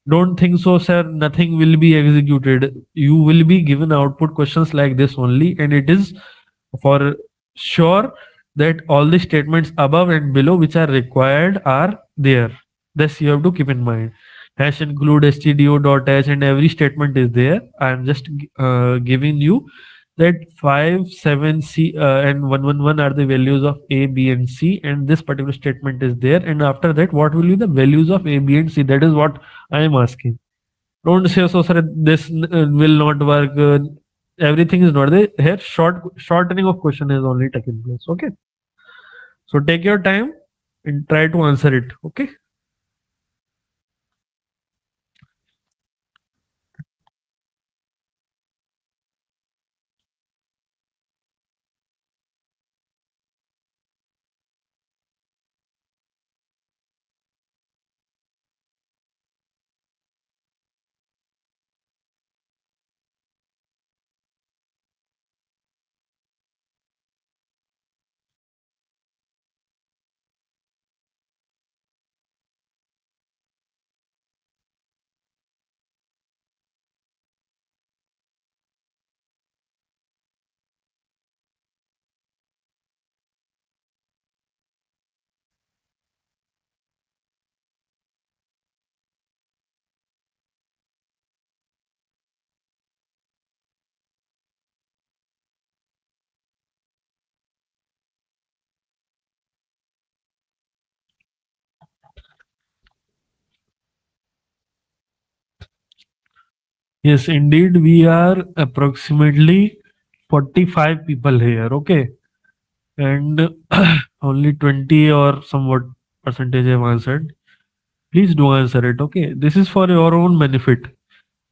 Don't think so, sir. Nothing will be executed. You will be given output questions like this only, and it is for sure that all the statements above and below which are required are there. This you have to keep in mind. Hash include stdio.h and every statement is there. I am just giving you that 5, 7, C and 111 are the values of A, B, and C, and this particular statement is there. And after that, what will be the values of A, B, and C? That is what I am asking. Don't say so, sir. This will not work. Everything is not there. Here, shortening of question is only taking place. Okay. So take your time and try to answer it. Okay. Yes, indeed, we are approximately 45 people here. Okay. And only 20 or somewhat percentage have answered. Please do answer it. Okay. This is for your own benefit.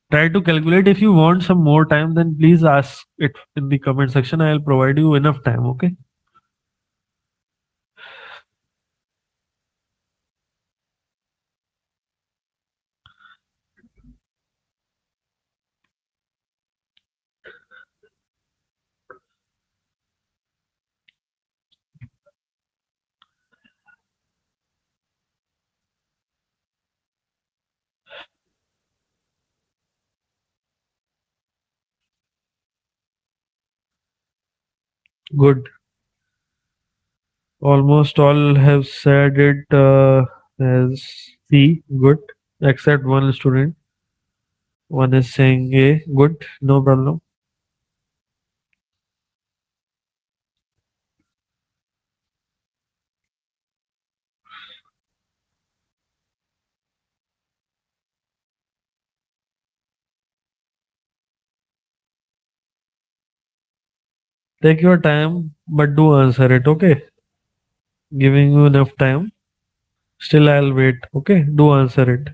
Try to calculate. If you want some more time, then please ask it in the comment section. I'll provide you enough time. Okay. Good. Almost all have said it as C, good, except one student. One is saying A, good, no problem. Take your time, but do answer it, okay? Giving you enough time. Still, I'll wait, okay? Do answer it.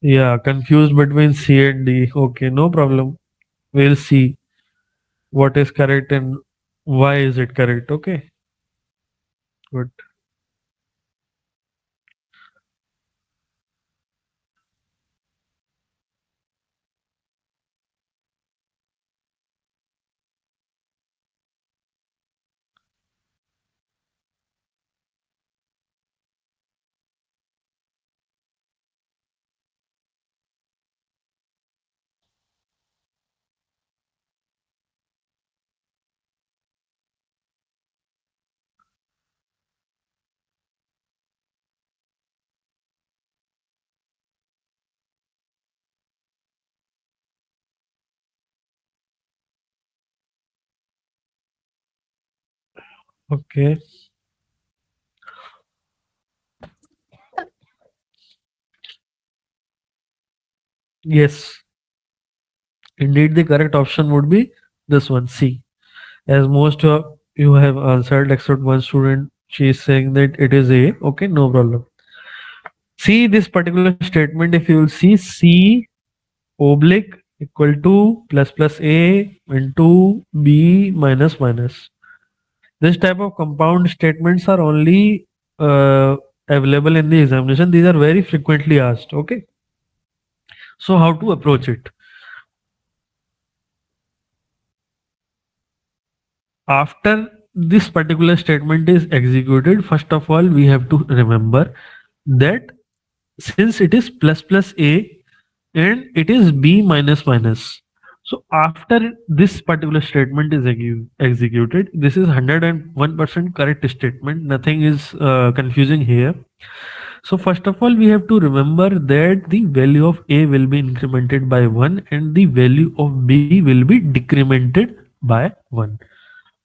Yeah, confused between C and D. Okay, no problem. We'll see what is correct and why is it correct. Okay, good. Okay, yes, indeed, the correct option would be this one, C. As most of you have answered, except one student, she is saying that it is A. Okay, no problem. See this particular statement. If you will see C oblique equal to plus plus A into B minus minus. This type of compound statements are only available in the examination. These are very frequently asked. Okay. So how to approach it? After this particular statement is executed, first of all, we have to remember that since it is plus plus A and it is B minus minus. So after this particular statement is executed, this is 101% correct statement. Nothing is confusing here. So first of all, we have to remember that the value of A will be incremented by 1 and the value of B will be decremented by 1.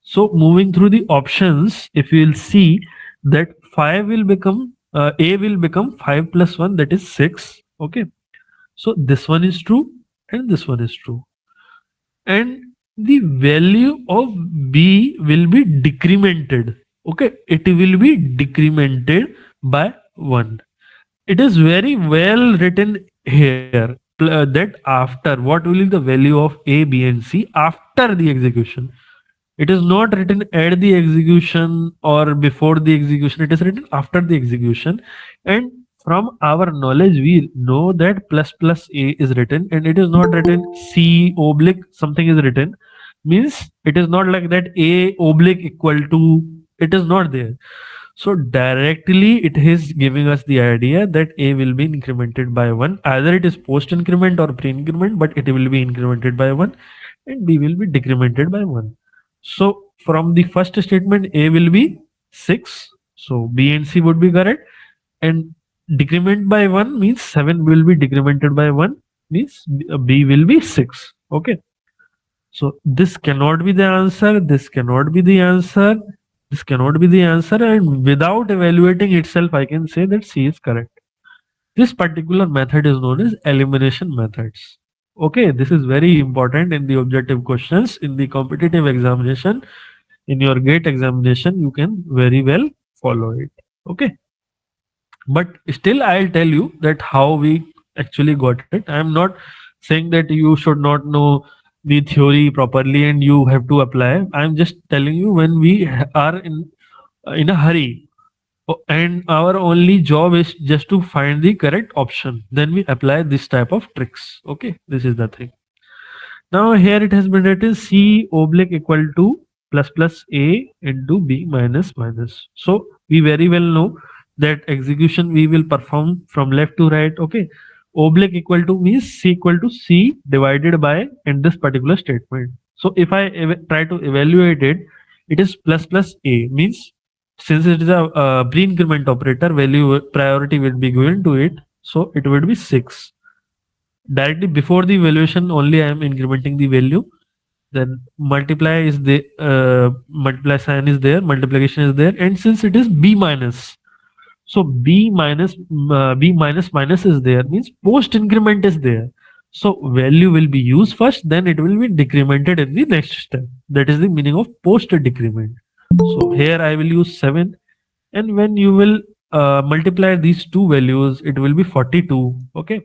So moving through the options, if you will see that 5 will become, A will become 5 plus 1, that is 6. Okay. So this one is true and this one is true. And the value of B will be decremented. Okay. It will be decremented by 1. It is very well written here that after what will be the value of A, B, and C after the execution. It is not written at the execution or before the execution. It is written after the execution. And from our knowledge, we know that plus plus A is written and it is not written C oblique something is written. Means it is not like that A oblique equal to, it is not there. So directly it is giving us the idea that A will be incremented by 1. Either it is post increment or pre increment, but it will be incremented by 1 and B will be decremented by 1. So from the first statement, A will be 6. So B and C would be correct. And decrement by 1 means 7 will be decremented by 1 means B will be 6. Okay. So this cannot be the answer. This cannot be the answer. This cannot be the answer. And without evaluating itself, I can say that C is correct. This particular method is known as elimination methods. Okay, this is very important in the objective questions. In the competitive examination, in your gate examination, you can very well follow it. Okay, but still, I'll tell you that how we actually got it. I'm not saying that you should not know the theory properly and you have to apply. I'm just telling you when we are in a hurry, And our only job is just to find the correct option. Then we apply this type of tricks. Okay, this is the thing. Now here it has been written C oblique equal to plus plus A into B minus minus. So we very well know that execution we will perform from left to right. Okay. Oblique equal to means C equal to C divided by in this particular statement. So if I try to evaluate it, it is plus plus A means since it is a pre-increment operator, value priority will be given to it. So it would be 6 directly before the evaluation. Only I am incrementing the value, then multiply is the multiply sign is there, multiplication is there, and since it is b minus, so b minus minus is there means post increment is there, so value will be used first, then it will be decremented in the next step. That is the meaning of post decrement. So here I will use 7, and when you will multiply these two values, it will be 42. Okay,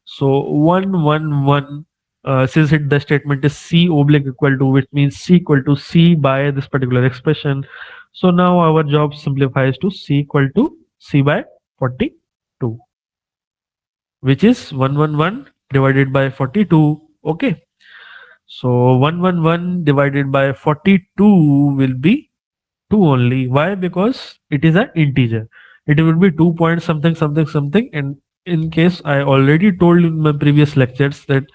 so 111, since the statement is C oblique equal to, which means C equal to C by this particular expression. So now our job simplifies to C equal to C by 42, which is 111 divided by 42. Okay. So 111 divided by 42 will be 2 only. Why? Because it is an integer. It will be 2 point something something something. And in case I already told in my previous lectures that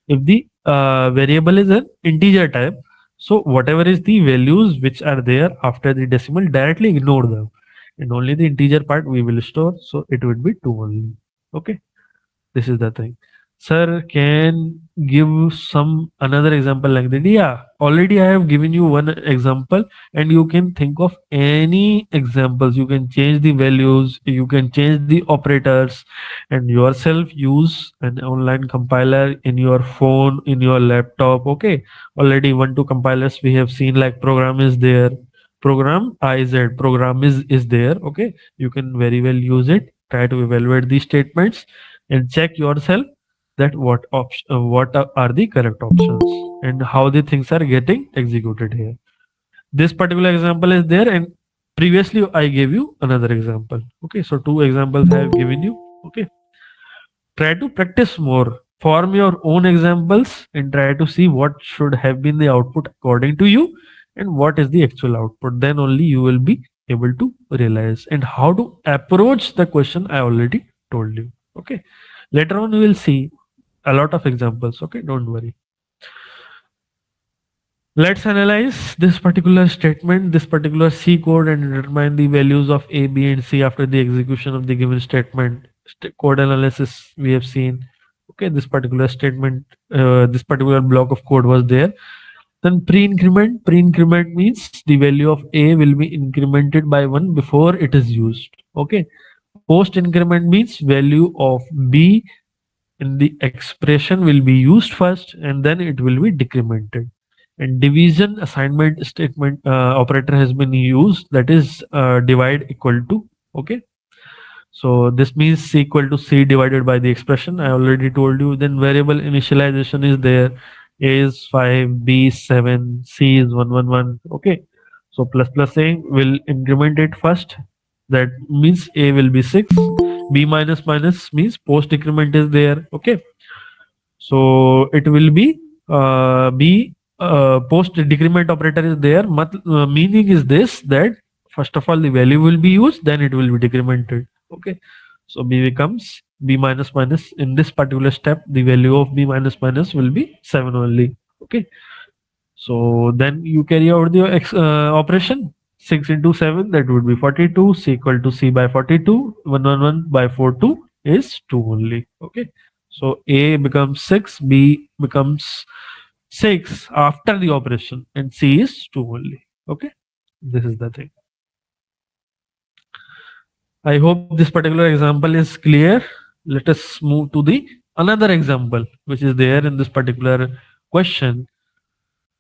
if the variable is an integer type, so whatever is the values which are there after the decimal, directly ignore them, and only the integer part we will store. So it would be 2 only. Okay, this is the thing. Sir, can give some another example like that? Yeah, already I have given you one example, and you can think of any examples. You can change the values, you can change the operators, and yourself use an online compiler in your phone, in your laptop. Okay, already one two compilers we have seen, like program is there, program IZ, program is there. Okay, you can very well use it. Try to evaluate these statements and check yourself that what are the correct options and how the things are getting executed here. This particular example is there, and previously I gave you another example. Okay, so two examples I have given you. Okay, try to practice more, form your own examples, and try to see what should have been the output according to you and what is the actual output. Then only you will be able to realize and how to approach the question I already told you. Okay, later on we will see a lot of examples. Okay, don't worry. Let's analyze this particular statement, this particular C code, and determine the values of A, B, and C after the execution of the given statement. Code analysis we have seen. Okay, this particular statement, this particular block of code was there. Then pre-increment. Pre-increment means the value of A will be incremented by 1 before it is used. Okay. Post increment means value of B in the expression will be used first, and then it will be decremented. And division assignment statement operator has been used, that is divide equal to. Okay, so this means C equal to C divided by the expression I already told you. Then variable initialization is there. A is 5, B is 7, C is 111. Okay, so plus plus A will increment it first, that means A will be 6. B minus minus means post decrement is there. Okay, so it will be post decrement operator is there. Meaning is this, that first of all the value will be used, then it will be decremented. Okay, so B becomes B minus minus. In this particular step, the value of B minus minus will be 7 only. Okay, so then you carry out the operation. 6 into 7, that would be 42. C equal to C by 42. 111 by 42 is 2 only. Okay. So A becomes 6, B becomes 6 after the operation, and C is 2 only. Okay. This is the thing. I hope this particular example is clear. Let us move to the another example which is there in this particular question.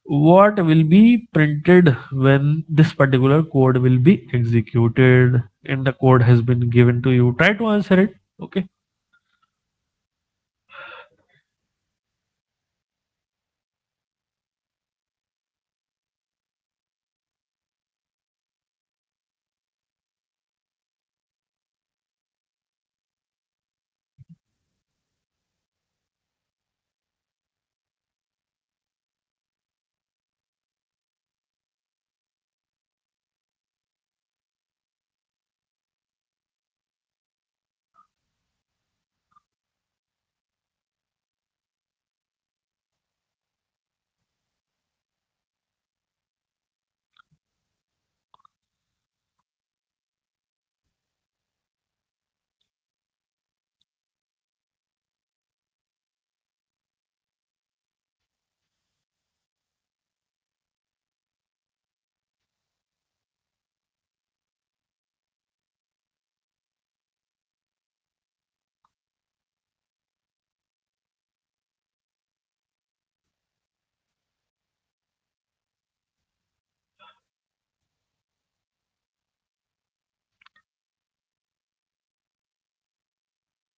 What will be printed when this particular code will be executed and the code has been given to you? Try to answer it. Okay.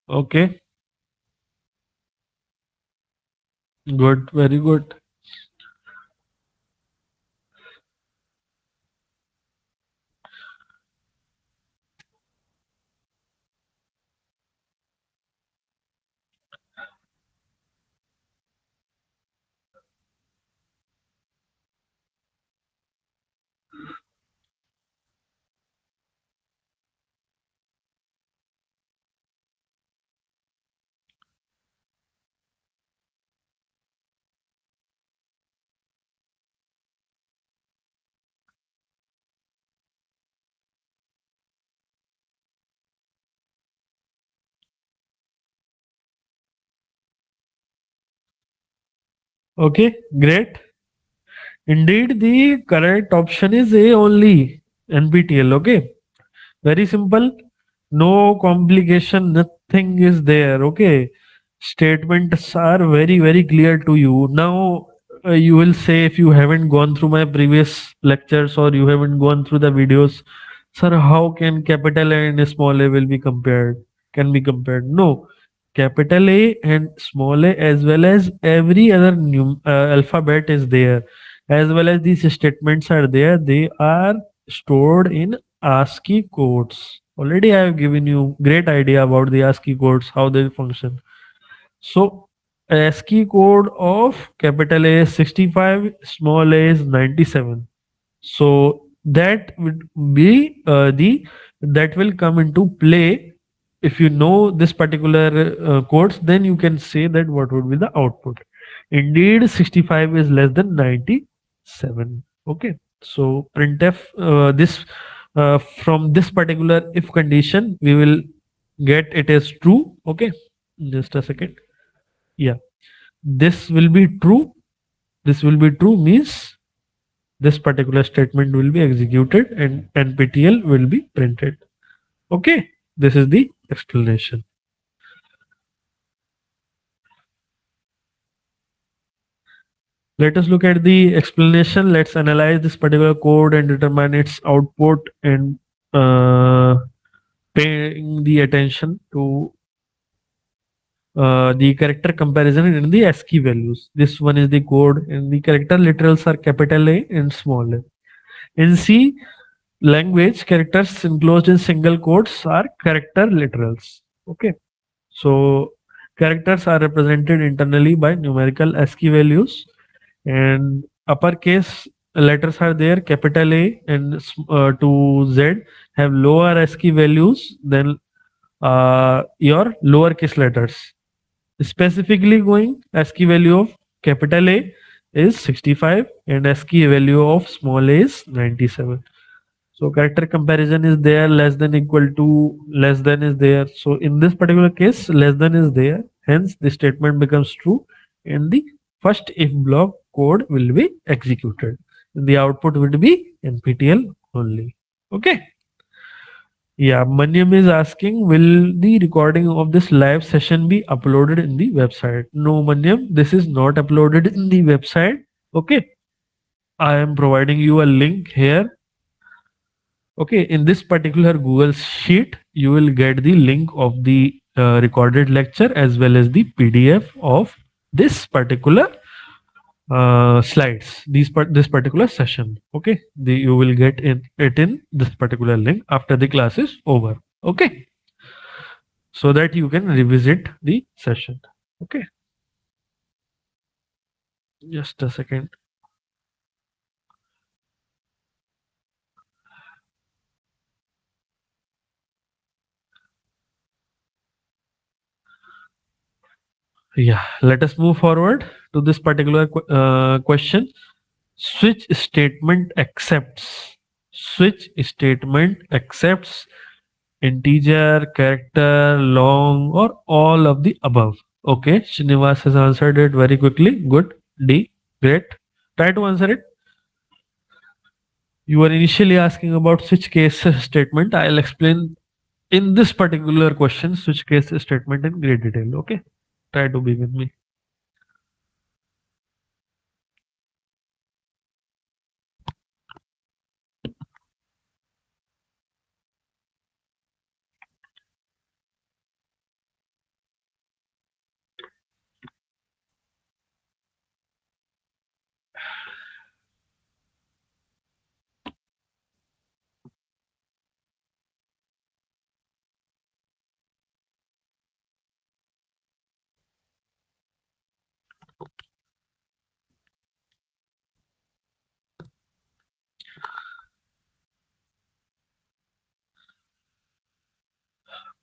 Okay, good, very good. Okay, great. Indeed, the correct option is A only. NPTEL. Okay, very simple. No complication, nothing is there. Okay, statements are very, very clear to you. Now, you will say if you haven't gone through my previous lectures or you haven't gone through the videos, sir, how can capital A and small a will be compared? Can be compared? No, capital A and small a as well as every other alphabet is there, as well as these statements are there. They are stored in ASCII codes. Already I have given you great idea about the ASCII codes, how they function. So ASCII code of capital A is 65, small a is 97. So that would be the that will come into play if you know this particular codes. Then you can say that what would be the output. Indeed, 65 is less than 97. Okay, so printf this from this particular if condition we will get it as true. Okay, just a second. Yeah, this will be true. This will be true means this particular statement will be executed and NPTEL will be printed. Okay, this is the explanation. Let us look at the explanation. Let's analyze this particular code and determine its output and paying the attention to the character comparison in the ASCII values. This one is the code and the character literals are capital A and small a. In C language, characters enclosed in single quotes are character literals. Okay. So characters are represented internally by numerical ASCII values, and uppercase letters are there. Capital A and to Z have lower ASCII values than your lowercase letters. Specifically going, ASCII value of capital A is 65 and ASCII value of small a is 97. So character comparison is there, less than equal to, less than is there. So in this particular case, less than is there. Hence, the statement becomes true and the first if block code will be executed. The output would be NPTEL only. Okay. Yeah, Manyam is asking, will the recording of this live session be uploaded in the website? No, Manyam, this is not uploaded in the website. Okay. I am providing you a link here. Okay, in this particular Google Sheet, you will get the link of the recorded lecture as well as the PDF of this particular slides. This particular session. Okay, you will get it in this particular link after the class is over. Okay, so that you can revisit the session. Okay, just a second. Yeah, let us move forward to this particular question. Switch statement accepts. Switch statement accepts integer, character, long, or all of the above. Okay, Srinivas has answered it very quickly. Good. D. Great. Try to answer it. You were initially asking about switch case statement. I'll explain in this particular question switch case statement in great detail. Okay. Try to be with me.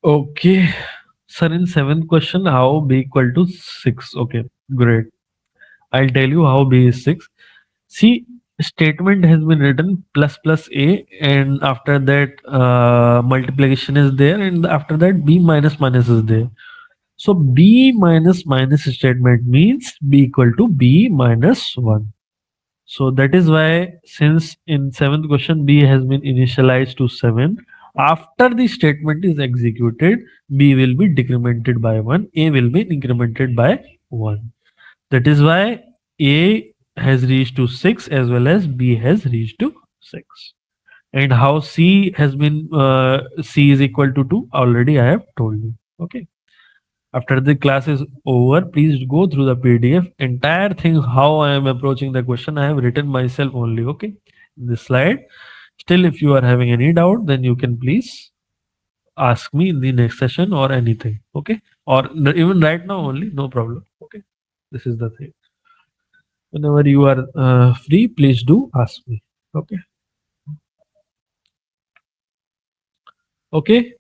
Okay. Sir, in seventh question, how b equal to 6? Okay, great. I'll tell you how b is 6. See, statement has been written plus plus a, and after that multiplication is there, and after that b minus minus is there. So b minus minus statement means b equal to b minus 1. So that is why, since in seventh question b has been initialized to 7, after the statement is executed, b will be decremented by 1, a will be incremented by 1. That is why a has reached to 6 as well as b has reached to 6. And how c has been c is equal to 2, already I have told you. Okay. After the class is over, please go through the PDF. Entire thing, how I am approaching the question, I have written myself only. Okay. In this slide. Still, if you are having any doubt, then you can please ask me in the next session or anything. Okay. Or even right now only, no problem. Okay. This is the thing. Whenever you are free, please do ask me. Okay. Okay.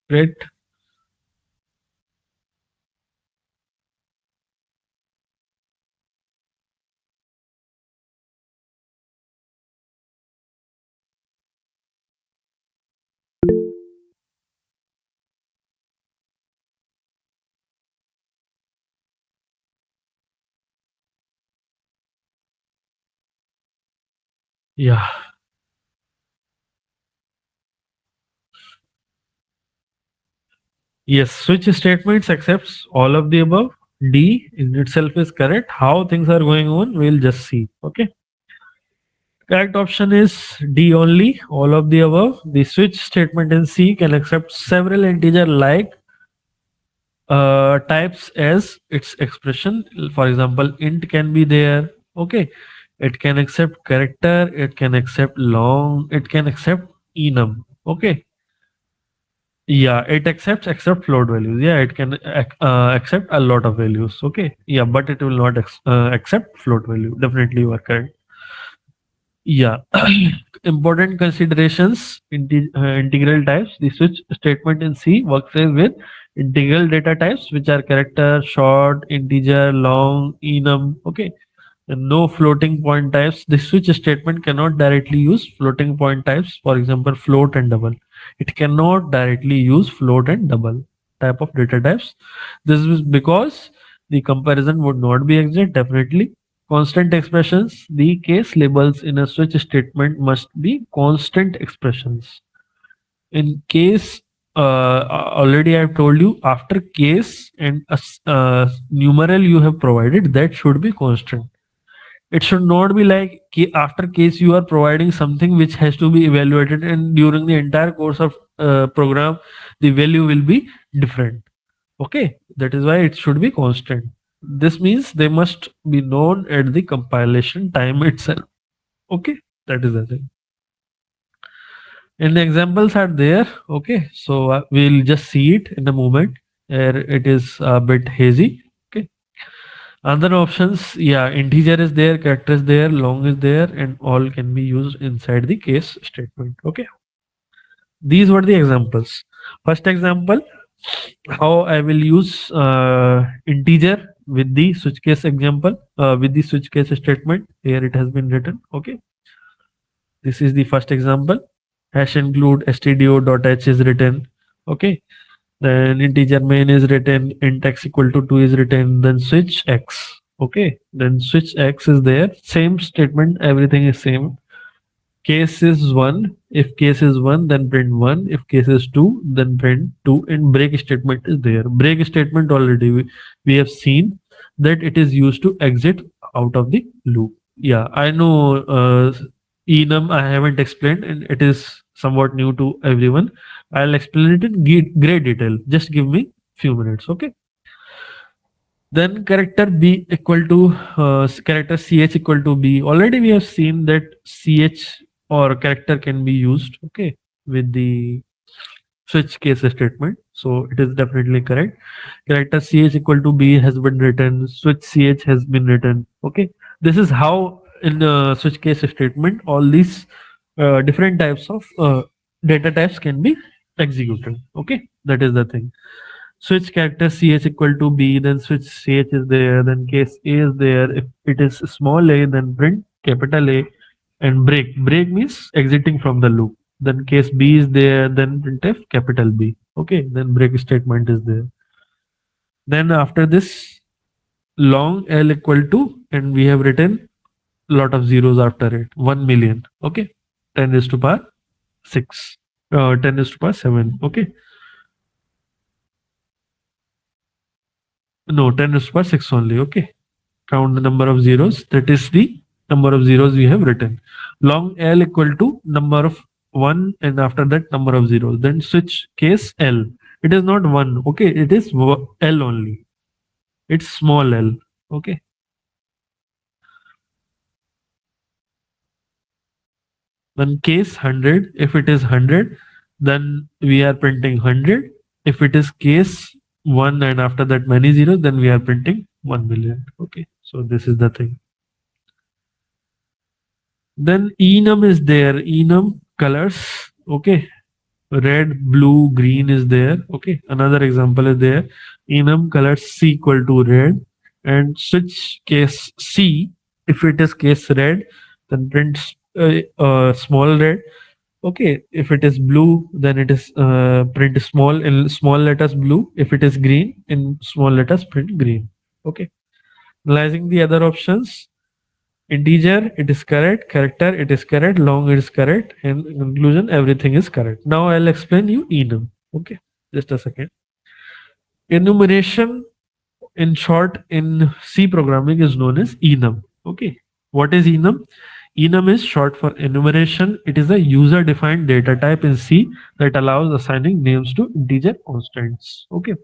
Great. Yeah. Yes. Switch statements accepts all of the above. D in itself is correct. How things are going on, we'll just see. Okay. Correct option is D only, all of the above. The switch statement in C can accept several integer like types as its expression. For example, int can be there. Okay. It can accept character, it can accept long, it can accept enum. Okay. Yeah, it accepts except float values. Yeah, it can accept a lot of values. Okay. Yeah, but it will not accept float value. Definitely, you are correct. Yeah. Important considerations, integral types. The switch statement in C works with integral data types, which are character, short, integer, long, enum. Okay. And no floating point types. The switch statement cannot directly use floating point types, for example, float and double. It cannot directly use float and double type of data types. This is because the comparison would not be exact, definitely. Constant expressions. The case labels in a switch statement must be constant expressions. In case, already I've told you, after case and a numeral you have provided, that should be constant. It should not be like after case you are providing something which has to be evaluated, and during the entire course of program the value will be different. Okay, that is why it should be constant. This means they must be known at the compilation time itself. Okay, that is the thing. And the examples are there. Okay, so we'll just see it in a moment. It is a bit hazy. Okay. Other options, yeah, integer is there, character is there, long is there, and all can be used inside the case statement. Okay. These were the examples. First example, how I will use integer with the switch case example, with the switch case statement. Here it has been written. Okay. This is the first example. Hash include stdio.h is written. Okay. Then integer main is written, int x equal to 2 is written, then switch x. Okay. Then switch x is there. Same statement, everything is same. Case is 1. If case is 1, then print 1. If case is 2, then print 2. And break statement is there. Break statement already we have seen that it is used to exit out of the loop. Yeah, I know enum I haven't explained, and it is somewhat new to everyone. I'll explain it in great detail. Just give me few minutes, okay? Then character b equal to character ch equal to b. Already we have seen that ch or character can be used, okay, with the switch case statement. So it is definitely correct. Character ch equal to b has been written. Switch ch has been written. Okay, this is how. in switch case statement, all these different types of data types can be executed. Okay, that is the thing. Switch character ch equal to b, then switch ch is there, then case a is there. If it is small a, then print capital A, and break means exiting from the loop. Then case b is there, then printf capital B. Okay, then break statement is there. Then after this, long L equal to, and we have written lot of zeros after it, 1 million. Okay, 10 is to power 6, 10 is to power 7. Okay, no, 10 is to power 6 only. Okay, count the number of zeros, that is the number of zeros we have written. Long L equal to number of 1, and after that number of zeros, then switch case L. It is not 1. Okay, it is L only, it's small L. Okay, then case 100, if it is 100, then we are printing 100. If it is case 1 and after that many zeros, then we are printing 1 million. Okay, so this is the thing. Then enum is there, enum colors. Okay, red, blue, green is there. Okay, another example is there, enum colors C equal to red, and switch case C. If it is case red, then print small red. Okay, if it is blue, then it is print small in small letters blue. If it is green, in small letters print green. Okay, analyzing the other options, integer it is correct, character it is correct, long it is correct, and in conclusion everything is correct. Now I'll explain you enum. Okay, just a second. Enumeration, in short, in C programming is known as enum. Okay, what is enum? Enum is short for enumeration. It is a user defined data type in C that allows assigning names to integer constants. Okay,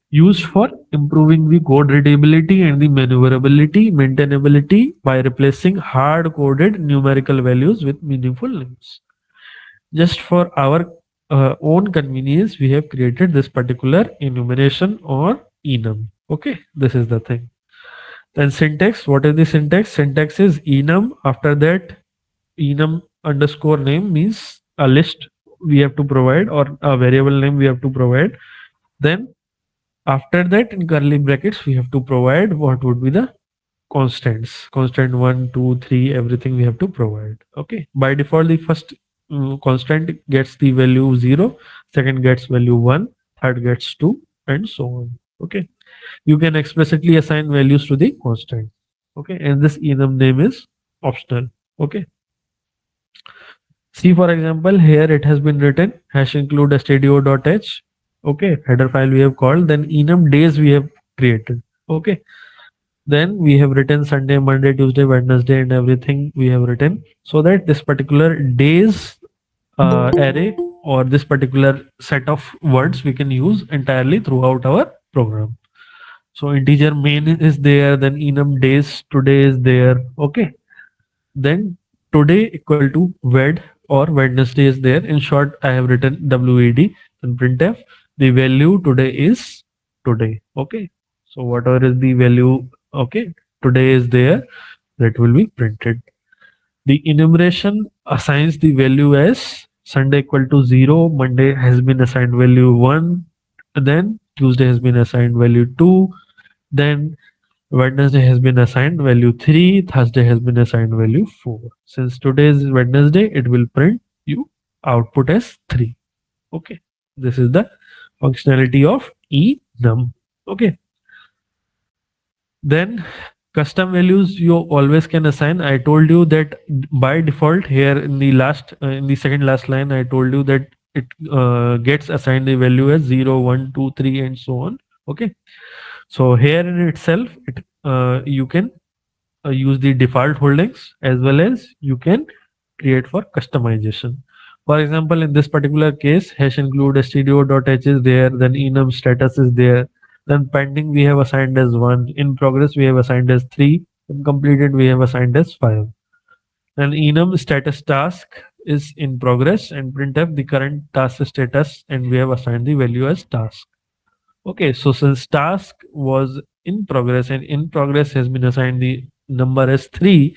used for improving the code readability and the maneuverability, maintainability by replacing hard coded numerical values with meaningful names. Just for our own convenience, we have created this particular enumeration or enum. Okay, this is the thing. Then syntax, what is the syntax? Syntax is enum. After that, enum underscore name means a list we have to provide, or a variable name we have to provide. Then after that, in curly brackets, we have to provide what would be the constants. Constant 1, 2, 3, everything we have to provide. Okay. By default, the first constant gets the value 0, second gets value 1, third gets 2, and so on. Okay. You can explicitly assign values to the constant. Okay. And this enum name is optional. Okay. See, for example, here it has been written hash include stdio.h. Okay. Header file we have called, then enum days we have created. Okay. Then we have written Sunday, Monday, Tuesday, Wednesday, and everything we have written, so that this particular days array or this particular set of words we can use entirely throughout our program. So integer main is there, then enum days today is there. Okay, then today equal to wed or Wednesday is there. In short, I have written wed, then printf the value today is today. Okay, so whatever is the value, okay, today is there, that will be printed. The enumeration assigns the value as Sunday equal to 0, Monday has been assigned value 1, then Tuesday has been assigned value 2, then Wednesday has been assigned value 3, Thursday has been assigned value 4. Since today is Wednesday, it will print you output as 3. Okay, this is the functionality of enum. Okay, then custom values you always can assign. I told you that by default here in the last in the second last line, I told you that it gets assigned the value as 0, 1, 2, 3, and so on. Okay, so here in itself you can use the default holdings, as well as you can create for customization. For example, in this particular case, hash include stdio.h is there, then enum status is there, then pending we have assigned as 1, in progress we have assigned as 3, and completed we have assigned as 5. And enum status task is in progress, and printf the current task status, and we have assigned the value as task. Okay, so since task was in progress and in progress has been assigned the number as 3,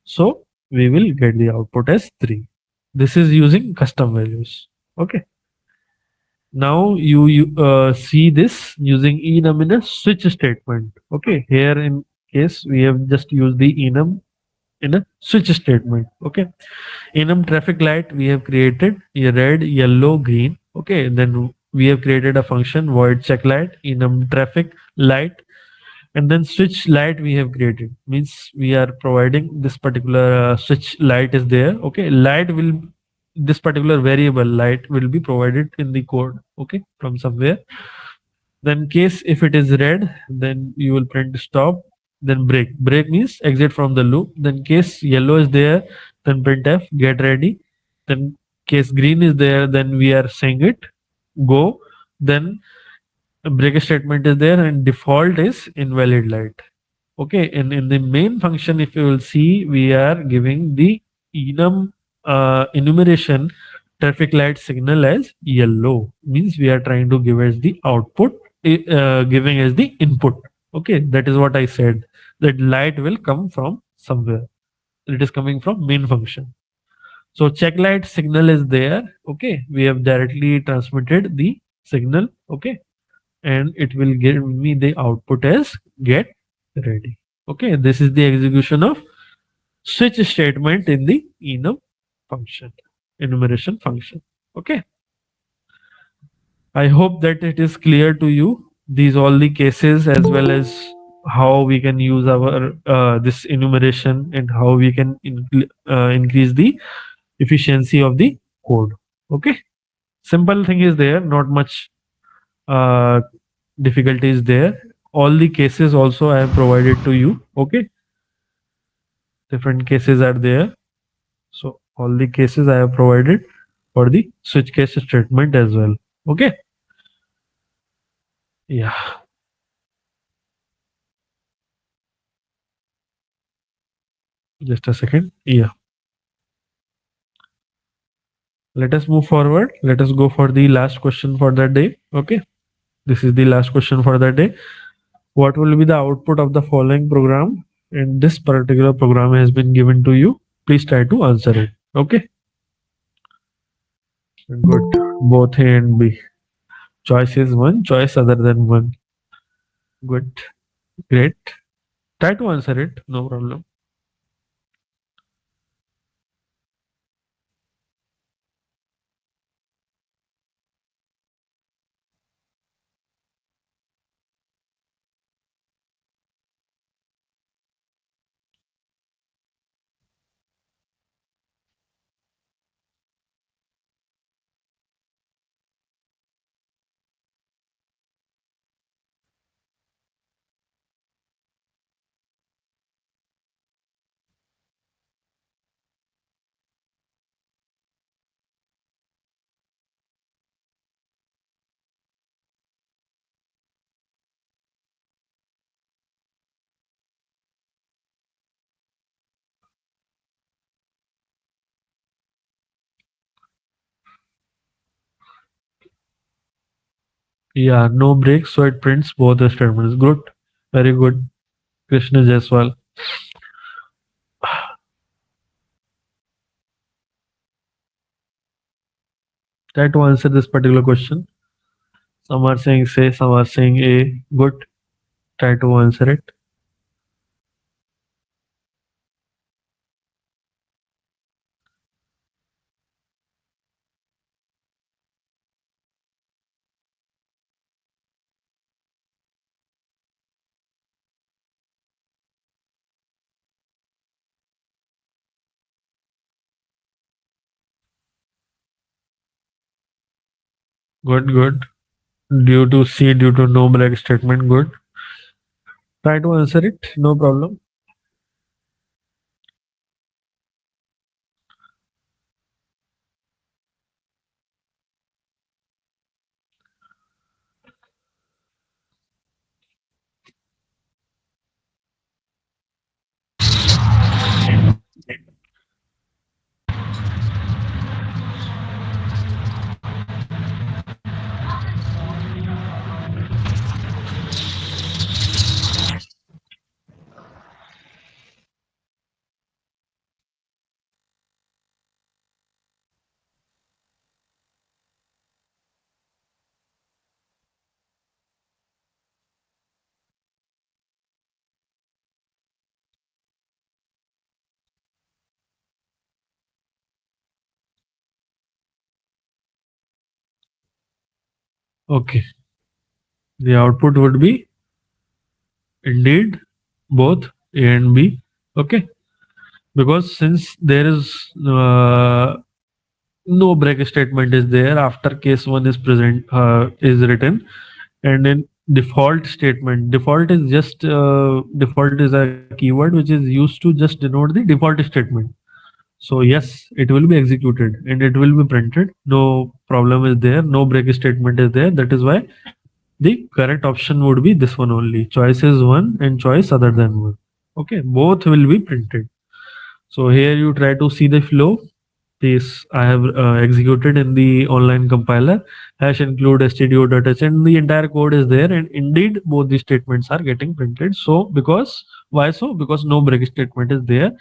So we will get the output as 3. This is using custom values. Okay. Now you see this using enum in a switch statement. Okay. Here in case we have just used the enum in a switch statement. Okay. Enum traffic light we have created a red, yellow, green. Okay. Then we have created a function void check light enum traffic light, and then switch light we have created means we are providing this particular switch light is there. Okay, light will, this particular variable light will be provided in the code, okay, from somewhere. Then case if it is red, then you will print stop, then break means exit from the loop. Then case yellow is there, then printf get ready. Then case green is there, then we are saying it go. Then break statement is there, and default is invalid light. Okay, and in the main function, if you will see, we are giving the enum enumeration traffic light signal as yellow. Means we are trying to give as the output, giving as the input. Okay, that is what I said. That light will come from somewhere. It is coming from main function. So check light signal is there. Okay, we have directly transmitted the signal. Okay, and it will give me the output as get ready. Okay, this is the execution of switch statement in the enum function, enumeration function. Okay, I hope that it is clear to you, these all the cases, as well as how we can use our this enumeration, and how we can increase the efficiency of the code. Okay, simple thing is there, not much uh, difficulty is there. All the cases also I have provided to you. Okay, different cases are there. So all the cases I have provided for the switch case statement as well. Okay. Yeah. Just a second. Yeah. Let us move forward. Let us go for the last question for that day. Okay. This is the last question for that day. What will be the output of the following program? And this particular program has been given to you. Please try to answer it. Okay. Good. Both A and B. Choice is one, choice other than one. Good. Great. Try to answer it. No problem. Yeah, no break, so it prints both the statements. Good. Very good. Krishna Jaiswal. Try to answer this particular question. Some are saying say, some are saying A. Good. Try to answer it. Good, good. Due to C, due to no break statement. Good. Try to answer it. No problem. Okay, the output would be indeed both A and B. Okay, because since there is no break statement is there after case one is present is written, and then default is just default is a keyword which is used to just denote the default statement. So yes, it will be executed and it will be printed. No problem is there. No break statement is there. That is why the correct option would be this one only. Choice is one and choice other than one. Okay, both will be printed. So here you try to see the flow. This I have executed in the online compiler. Hash include stdio.h and the entire code is there. And indeed, both the statements are getting printed. So because why so? Because no break statement is there,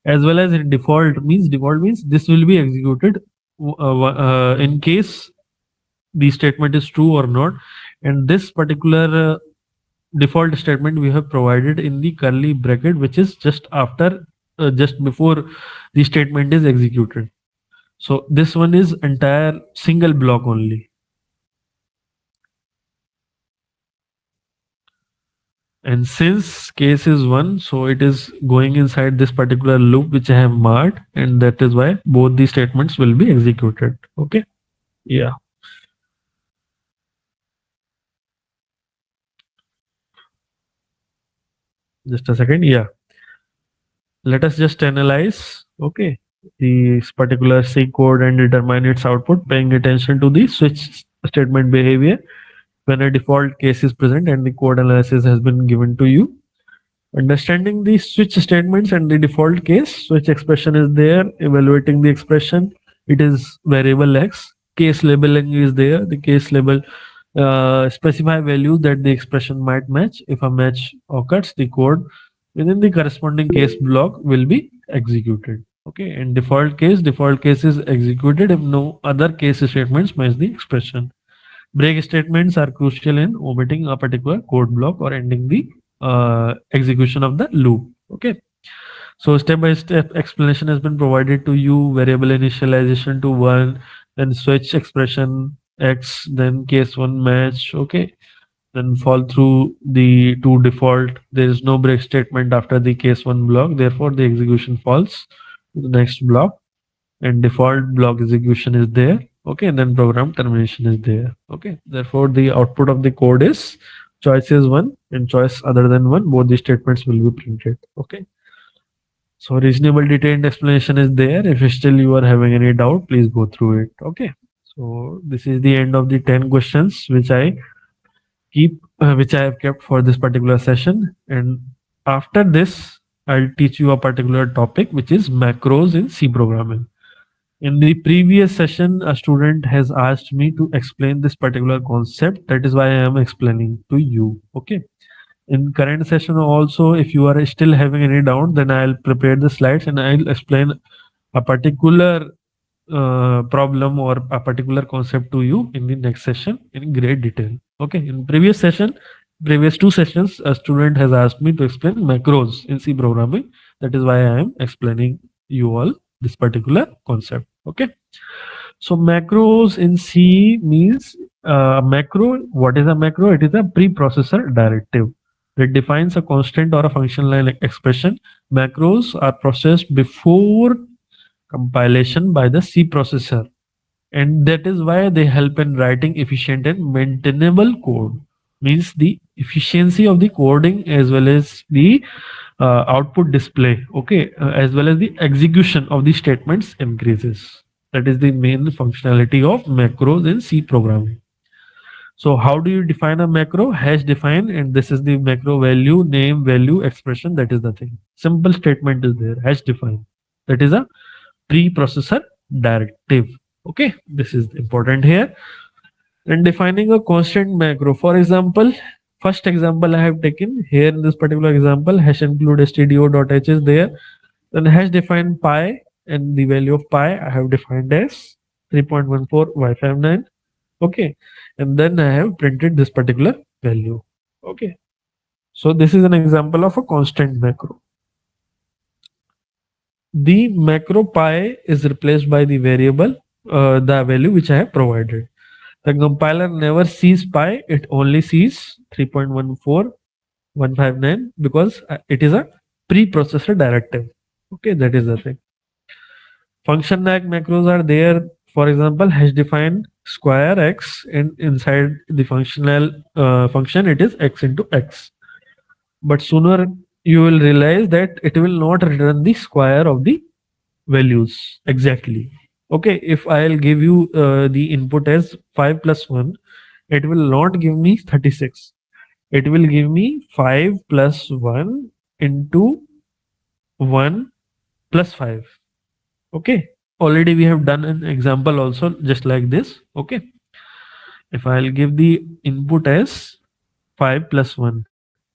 as well as in default means this will be executed in case the statement is true or not. And this particular default statement we have provided in the curly bracket, which is just after just before the statement is executed. So this one is entire single block only. And since case is one, so it is going inside this particular loop which I have marked, and that is why both the statements will be executed. Okay. Yeah. Just a second. Yeah. Let us just analyze. Okay. This particular C code and determine its output, paying attention to the switch statement behavior when a default case is present and the code analysis has been given to you. Understanding the switch statements and the default case, switch expression is there, evaluating the expression, it is variable X, case labeling is there, the case label specify values that the expression might match. If a match occurs, the code within the corresponding case block will be executed. Okay, and default case is executed if no other case statements match the expression. Break statements are crucial in omitting a particular code block or ending the execution of the loop. Okay. So step by step explanation has been provided to you. Variable initialization to one, then switch expression X, then case one match. Okay. Then fall through the to default. There is no break statement after the case one block. Therefore, the execution falls to the next block, and default block execution is there. Okay, and then program termination is there. Okay, therefore the output of the code is choice is one and choice other than one, both the statements will be printed. Okay, so reasonable detailed explanation is there. If still you are having any doubt, please go through it. Okay, so this is the end of the 10 questions which I have kept for this particular session. And after this, I'll teach you a particular topic which is macros in C programming. In the previous session, a student has asked me to explain this particular concept. That is why I am explaining to you. Okay. In current session also, if you are still having any doubt, then I'll prepare the slides and I'll explain a particular problem or a particular concept to you in the next session in great detail. Okay. In previous two sessions, a student has asked me to explain macros in C programming. That is why I am explaining you all this particular concept. Okay. So macros in C means macro. What is a macro? It is a preprocessor directive. It defines a constant or a function line expression. Macros are processed before compilation by the C processor, and that is why they help in writing efficient and maintainable code. Means the efficiency of the coding as well as the output display, okay, as well as the execution of the statements increases. That is the main functionality of macros in C programming. So how do you define a macro? Hash define, and this is the macro value, name, value, expression. That is the thing. Simple statement is there. Hash define. That is a preprocessor directive. Okay, this is important here. And defining a constant macro. For example, first example I have taken here in this particular example, hash include stdio.h is there. Then hash define pi, and the value of pi I have defined as 3.14 y59. Okay, and then I have printed this particular value. Okay, so this is an example of a constant macro. The macro pi is replaced by the variable, the value which I have provided. The compiler never sees pi, it only sees 3.14159 because it is a preprocessor directive. Okay, that is the thing. Function nag macros are there. For example, hash define square x, and inside the functional function it is x into x. But sooner you will realize that it will not return the square of the values exactly. Okay, if I'll give you the input as 5 plus 1, it will not give me 36. It will give me 5 plus 1 into 1 plus 5. Okay, already we have done an example also just like this. Okay, if I'll give the input as 5 plus 1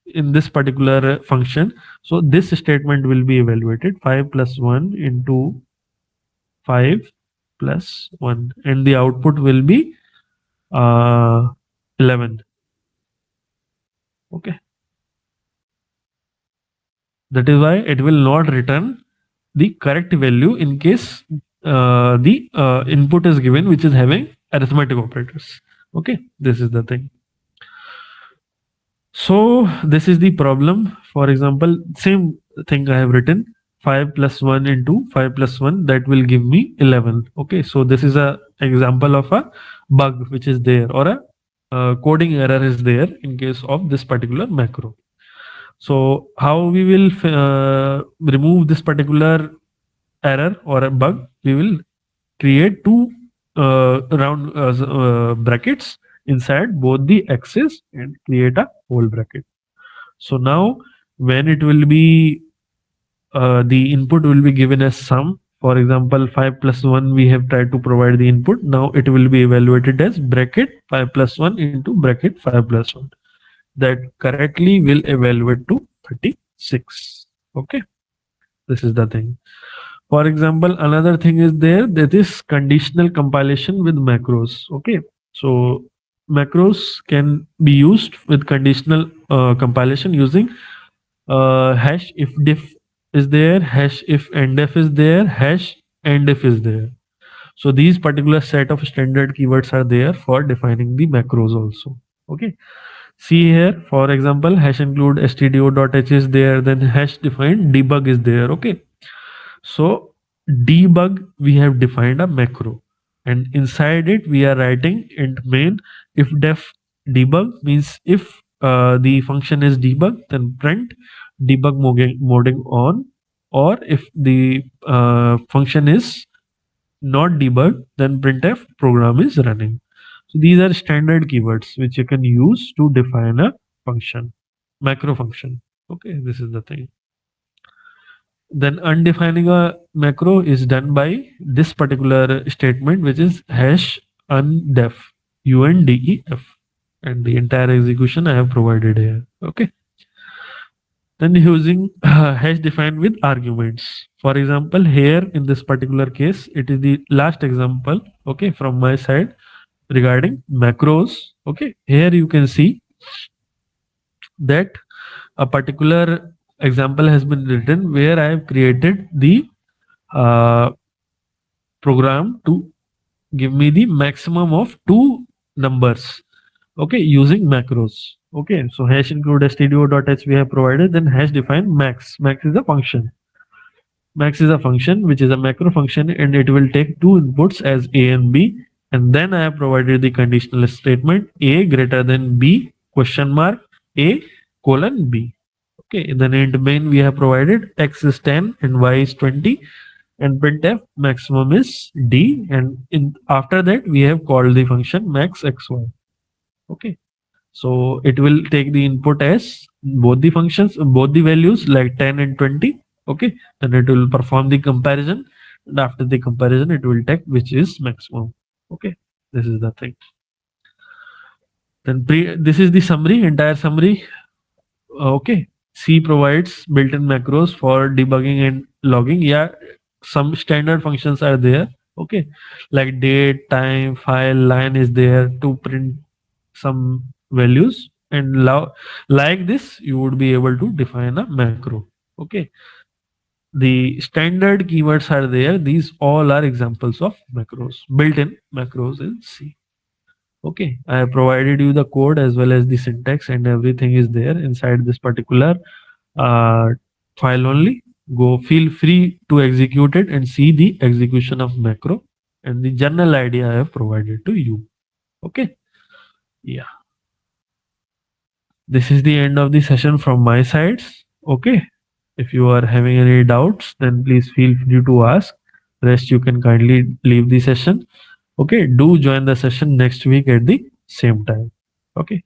in this particular function, so this statement will be evaluated 5 plus 1 into 5 plus 1, and the output will be 11. Okay, that is why it will not return the correct value in case the input is given which is having arithmetic operators. Okay, this is the thing. So this is the problem. For example, same thing I have written 5 plus 1 into 5 plus 1, that will give me 11. Okay, so this is a example of a bug which is there, or a coding error is there in case of this particular macro. So how we will remove this particular error or a bug? We will create two round brackets inside both the x's and create a whole bracket. So now when it will be the input will be given as sum. For example, 5 plus 1 we have tried to provide the input. Now it will be evaluated as bracket 5 plus 1 into bracket 5 plus 1. That correctly will evaluate to 36. Okay, this is the thing. For example, another thing is there, that is conditional compilation with macros. Okay, so macros can be used with conditional compilation using hash if diff is there, hash if ndef is there, hash ndef is there. So these particular set of standard keywords are there for defining the macros also. Okay, see here, for example, hash include stdio.h is there, then hash define debug is there. Okay, so debug, we have defined a macro, and inside it we are writing int main if def debug, means if the function is debug, then print debug moding on, or if the function is not debug, then printf program is running. So these are standard keywords which you can use to define a function, macro function. Okay, this is the thing. Then undefining a macro is done by this particular statement, which is hash undef, undef, and the entire execution I have provided here. Okay, then using hash defined with arguments. For example, here in this particular case, it is the last example, okay, from my side regarding macros. Okay, here you can see that a particular example has been written where I have created the uh, program to give me the maximum of two numbers, okay, using macros. Okay, so hash include stdio.h we have provided, then hash define max is a function. Max is a function which is a macro function, and it will take two inputs as a and b, and then I have provided the conditional statement a greater than b question mark a colon b. Okay, then int main we have provided x is 10 and y is 20, and printf maximum is d, and in after that we have called the function max xy. Okay, so it will take the input as both the functions, both the values like 10 and 20. Okay, then it will perform the comparison, and after the comparison it will take which is maximum. Okay, this is the thing. Then this is the summary, entire summary. Okay, C provides built-in macros for debugging and logging. Yeah, some standard functions are there. Okay, like date, time, file, line is there to print some values, and like this you would be able to define a macro. Okay, the standard keywords are there. These all are examples of macros, built-in macros in C. Okay, I have provided you the code as well as the syntax, and everything is there inside this particular uh, file only. Go, feel free to execute it and see the execution of macro and the general idea I have provided to you. Okay, yeah, this is the end of the session from my sides. Okay, if you are having any doubts, then please feel free to ask. Rest, you can kindly leave the session. Okay, do join the session next week at the same time. Okay,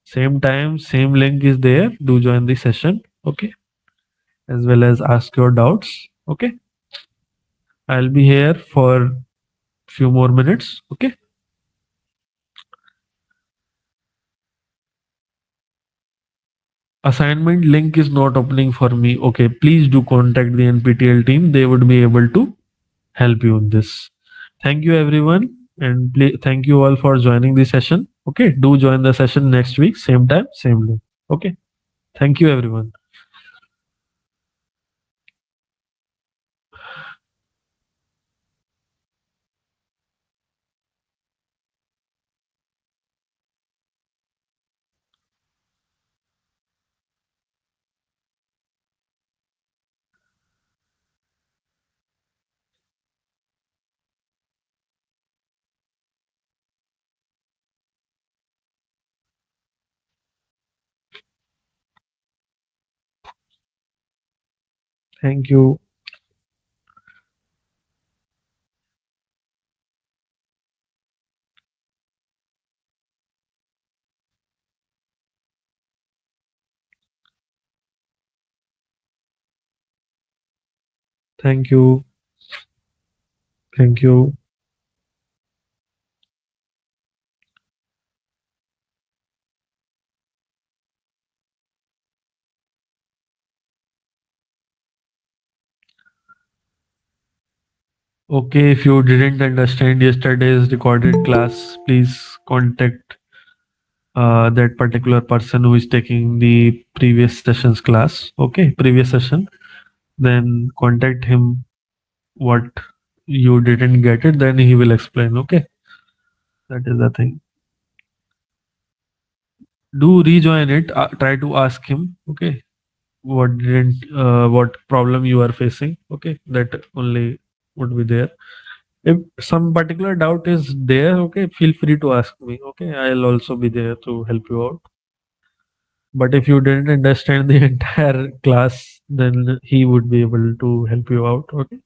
same time, same link is there. Do join the session. Okay, as well as ask your doubts. Okay, I'll be here for few more minutes. Okay, assignment link is not opening for me. Okay, please do contact the NPTEL team. They would be able to help you in this. Thank you, everyone, and thank you all for joining the session. Okay, do join the session next week, same time, same link. Okay, thank you, everyone. Thank you. Thank you. Thank you. Okay, if you didn't understand yesterday's recorded class, please contact that particular person who is taking the previous session's class. Okay, previous session. Then contact him what you didn't get it, then he will explain. Okay, that is the thing. Do rejoin it. Try to ask him. Okay, what problem you are facing. Okay, that only would be there. If some particular doubt is there, okay, feel free to ask me. Okay, I'll also be there to help you out. But if you didn't understand the entire class, then he would be able to help you out. Okay.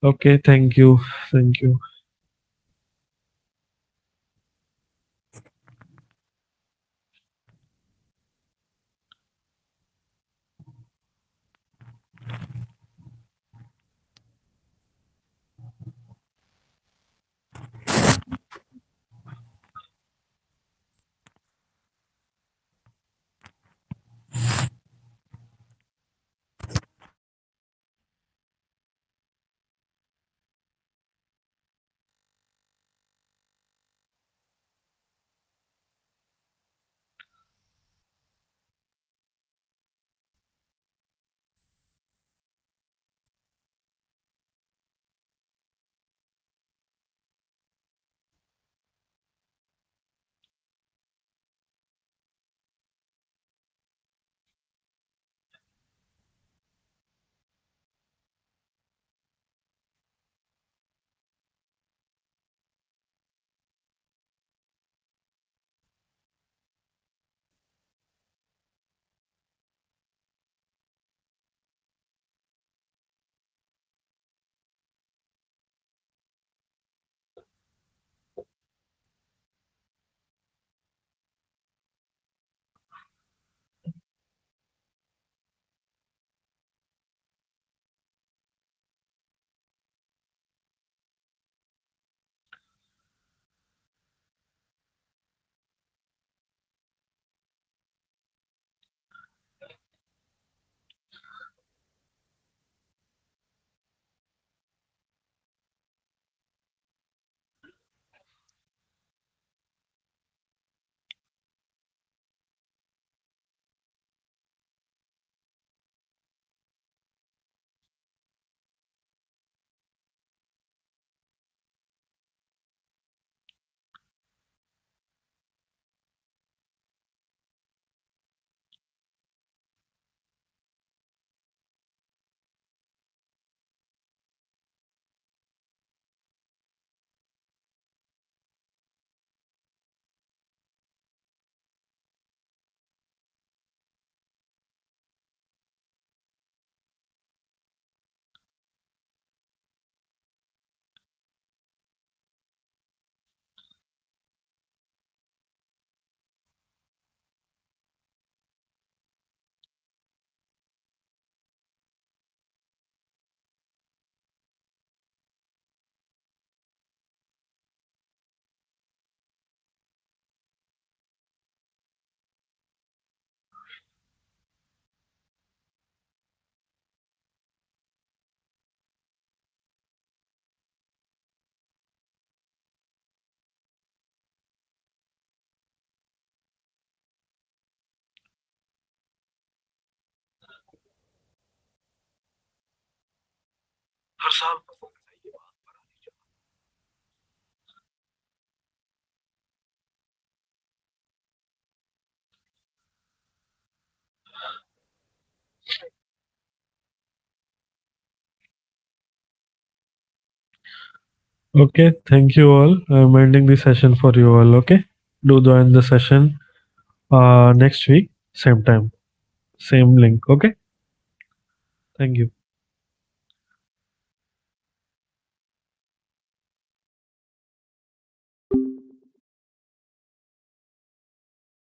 Okay. Thank you. Thank you. Okay, thank you all. I'm ending the session for you all. Okay, do join the session next week, same time, same link. Okay, thank you.